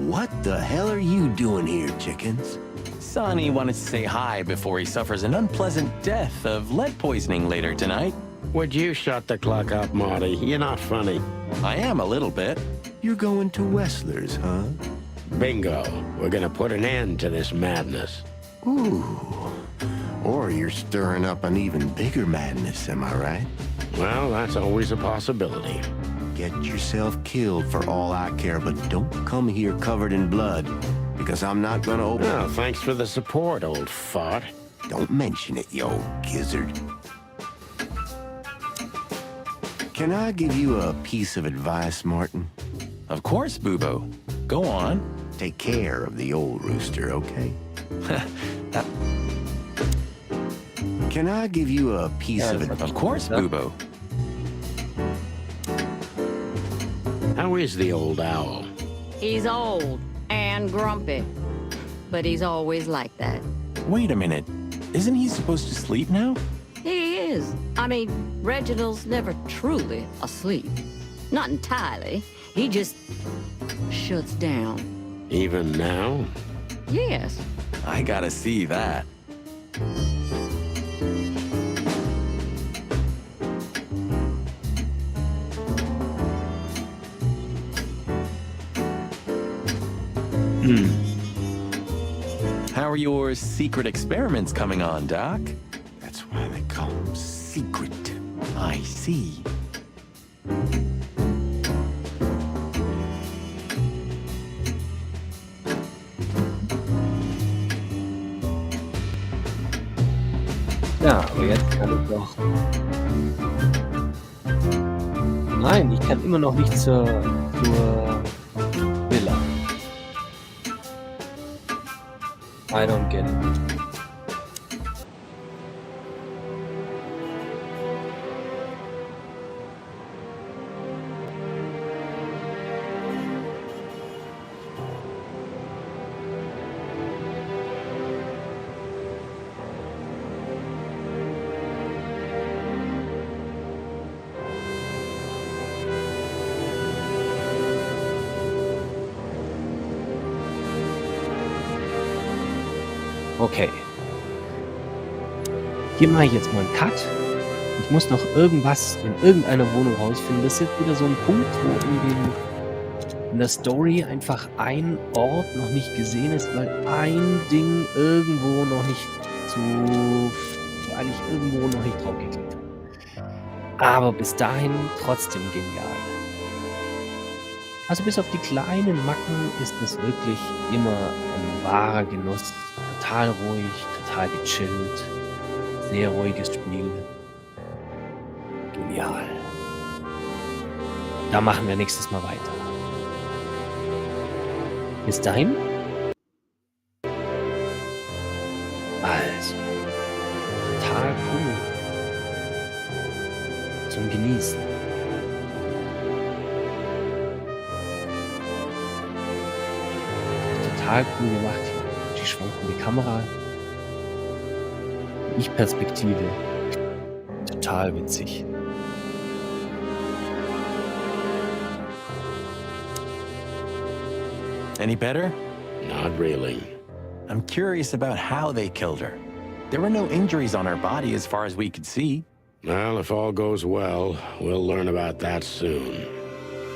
What the hell are you doing here, chickens? Sonny wanted to say hi before he suffers an unpleasant death of lead poisoning later tonight. Would you shut the clock up, Marty? You're not funny. I am a little bit. You're going to Wessler's, huh? Bingo. We're gonna put an end to this madness. Ooh. Or you're stirring up an even bigger madness, am I right? Well, that's always a possibility. Get yourself killed for all I care, but don't come here covered in blood, because I'm not gonna open... Well, thanks for the support, old fart. Don't mention it, you old gizzard. Can I give you a piece of advice, Martin? Of course, Boobo. Go on. Take care of the old rooster, okay? Can I give you a piece of advice? Of course, Boobo. How is the old owl? He's old and grumpy. But he's always like that. Wait a minute. Isn't he supposed to sleep now? He is. I mean, Reginald's never truly asleep. Not entirely. He just shuts down. Even now? Yes. I gotta see that. How are your secret experiments coming on, Doc? That's why they call them secret. I see. Ja, aber jetzt kann ich doch... Nein, ich kann immer noch nicht zur Villa. I don't get it. Okay. Hier mache ich jetzt mal einen Cut. Ich muss noch irgendwas in irgendeiner Wohnung rausfinden. Das ist jetzt wieder so ein Punkt, wo in der Story einfach ein Ort noch nicht gesehen ist, weil ein Ding irgendwo noch nicht weil ich irgendwo noch nicht drauf geklickt habe. Aber bis dahin trotzdem genial. Also bis auf die kleinen Macken ist es wirklich immer ein wahrer Genuss. Total ruhig, total gechillt. Sehr ruhiges Spiel. Genial. Da machen wir nächstes Mal weiter. Bis dahin. Also. Total cool. Zum Genießen. Total cool gemacht hier. Die schwankende Kamera. Die Ich-Perspektive. Total witzig. Any better? Not really. I'm curious about how they killed her. There were no injuries on her body as far as we could see. Well, if all goes well, we'll learn about that soon.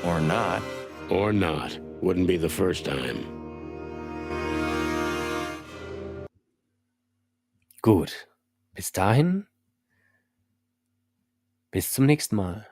Or not. Or not. Wouldn't be the first time. Gut. Bis dahin. Bis zum nächsten Mal.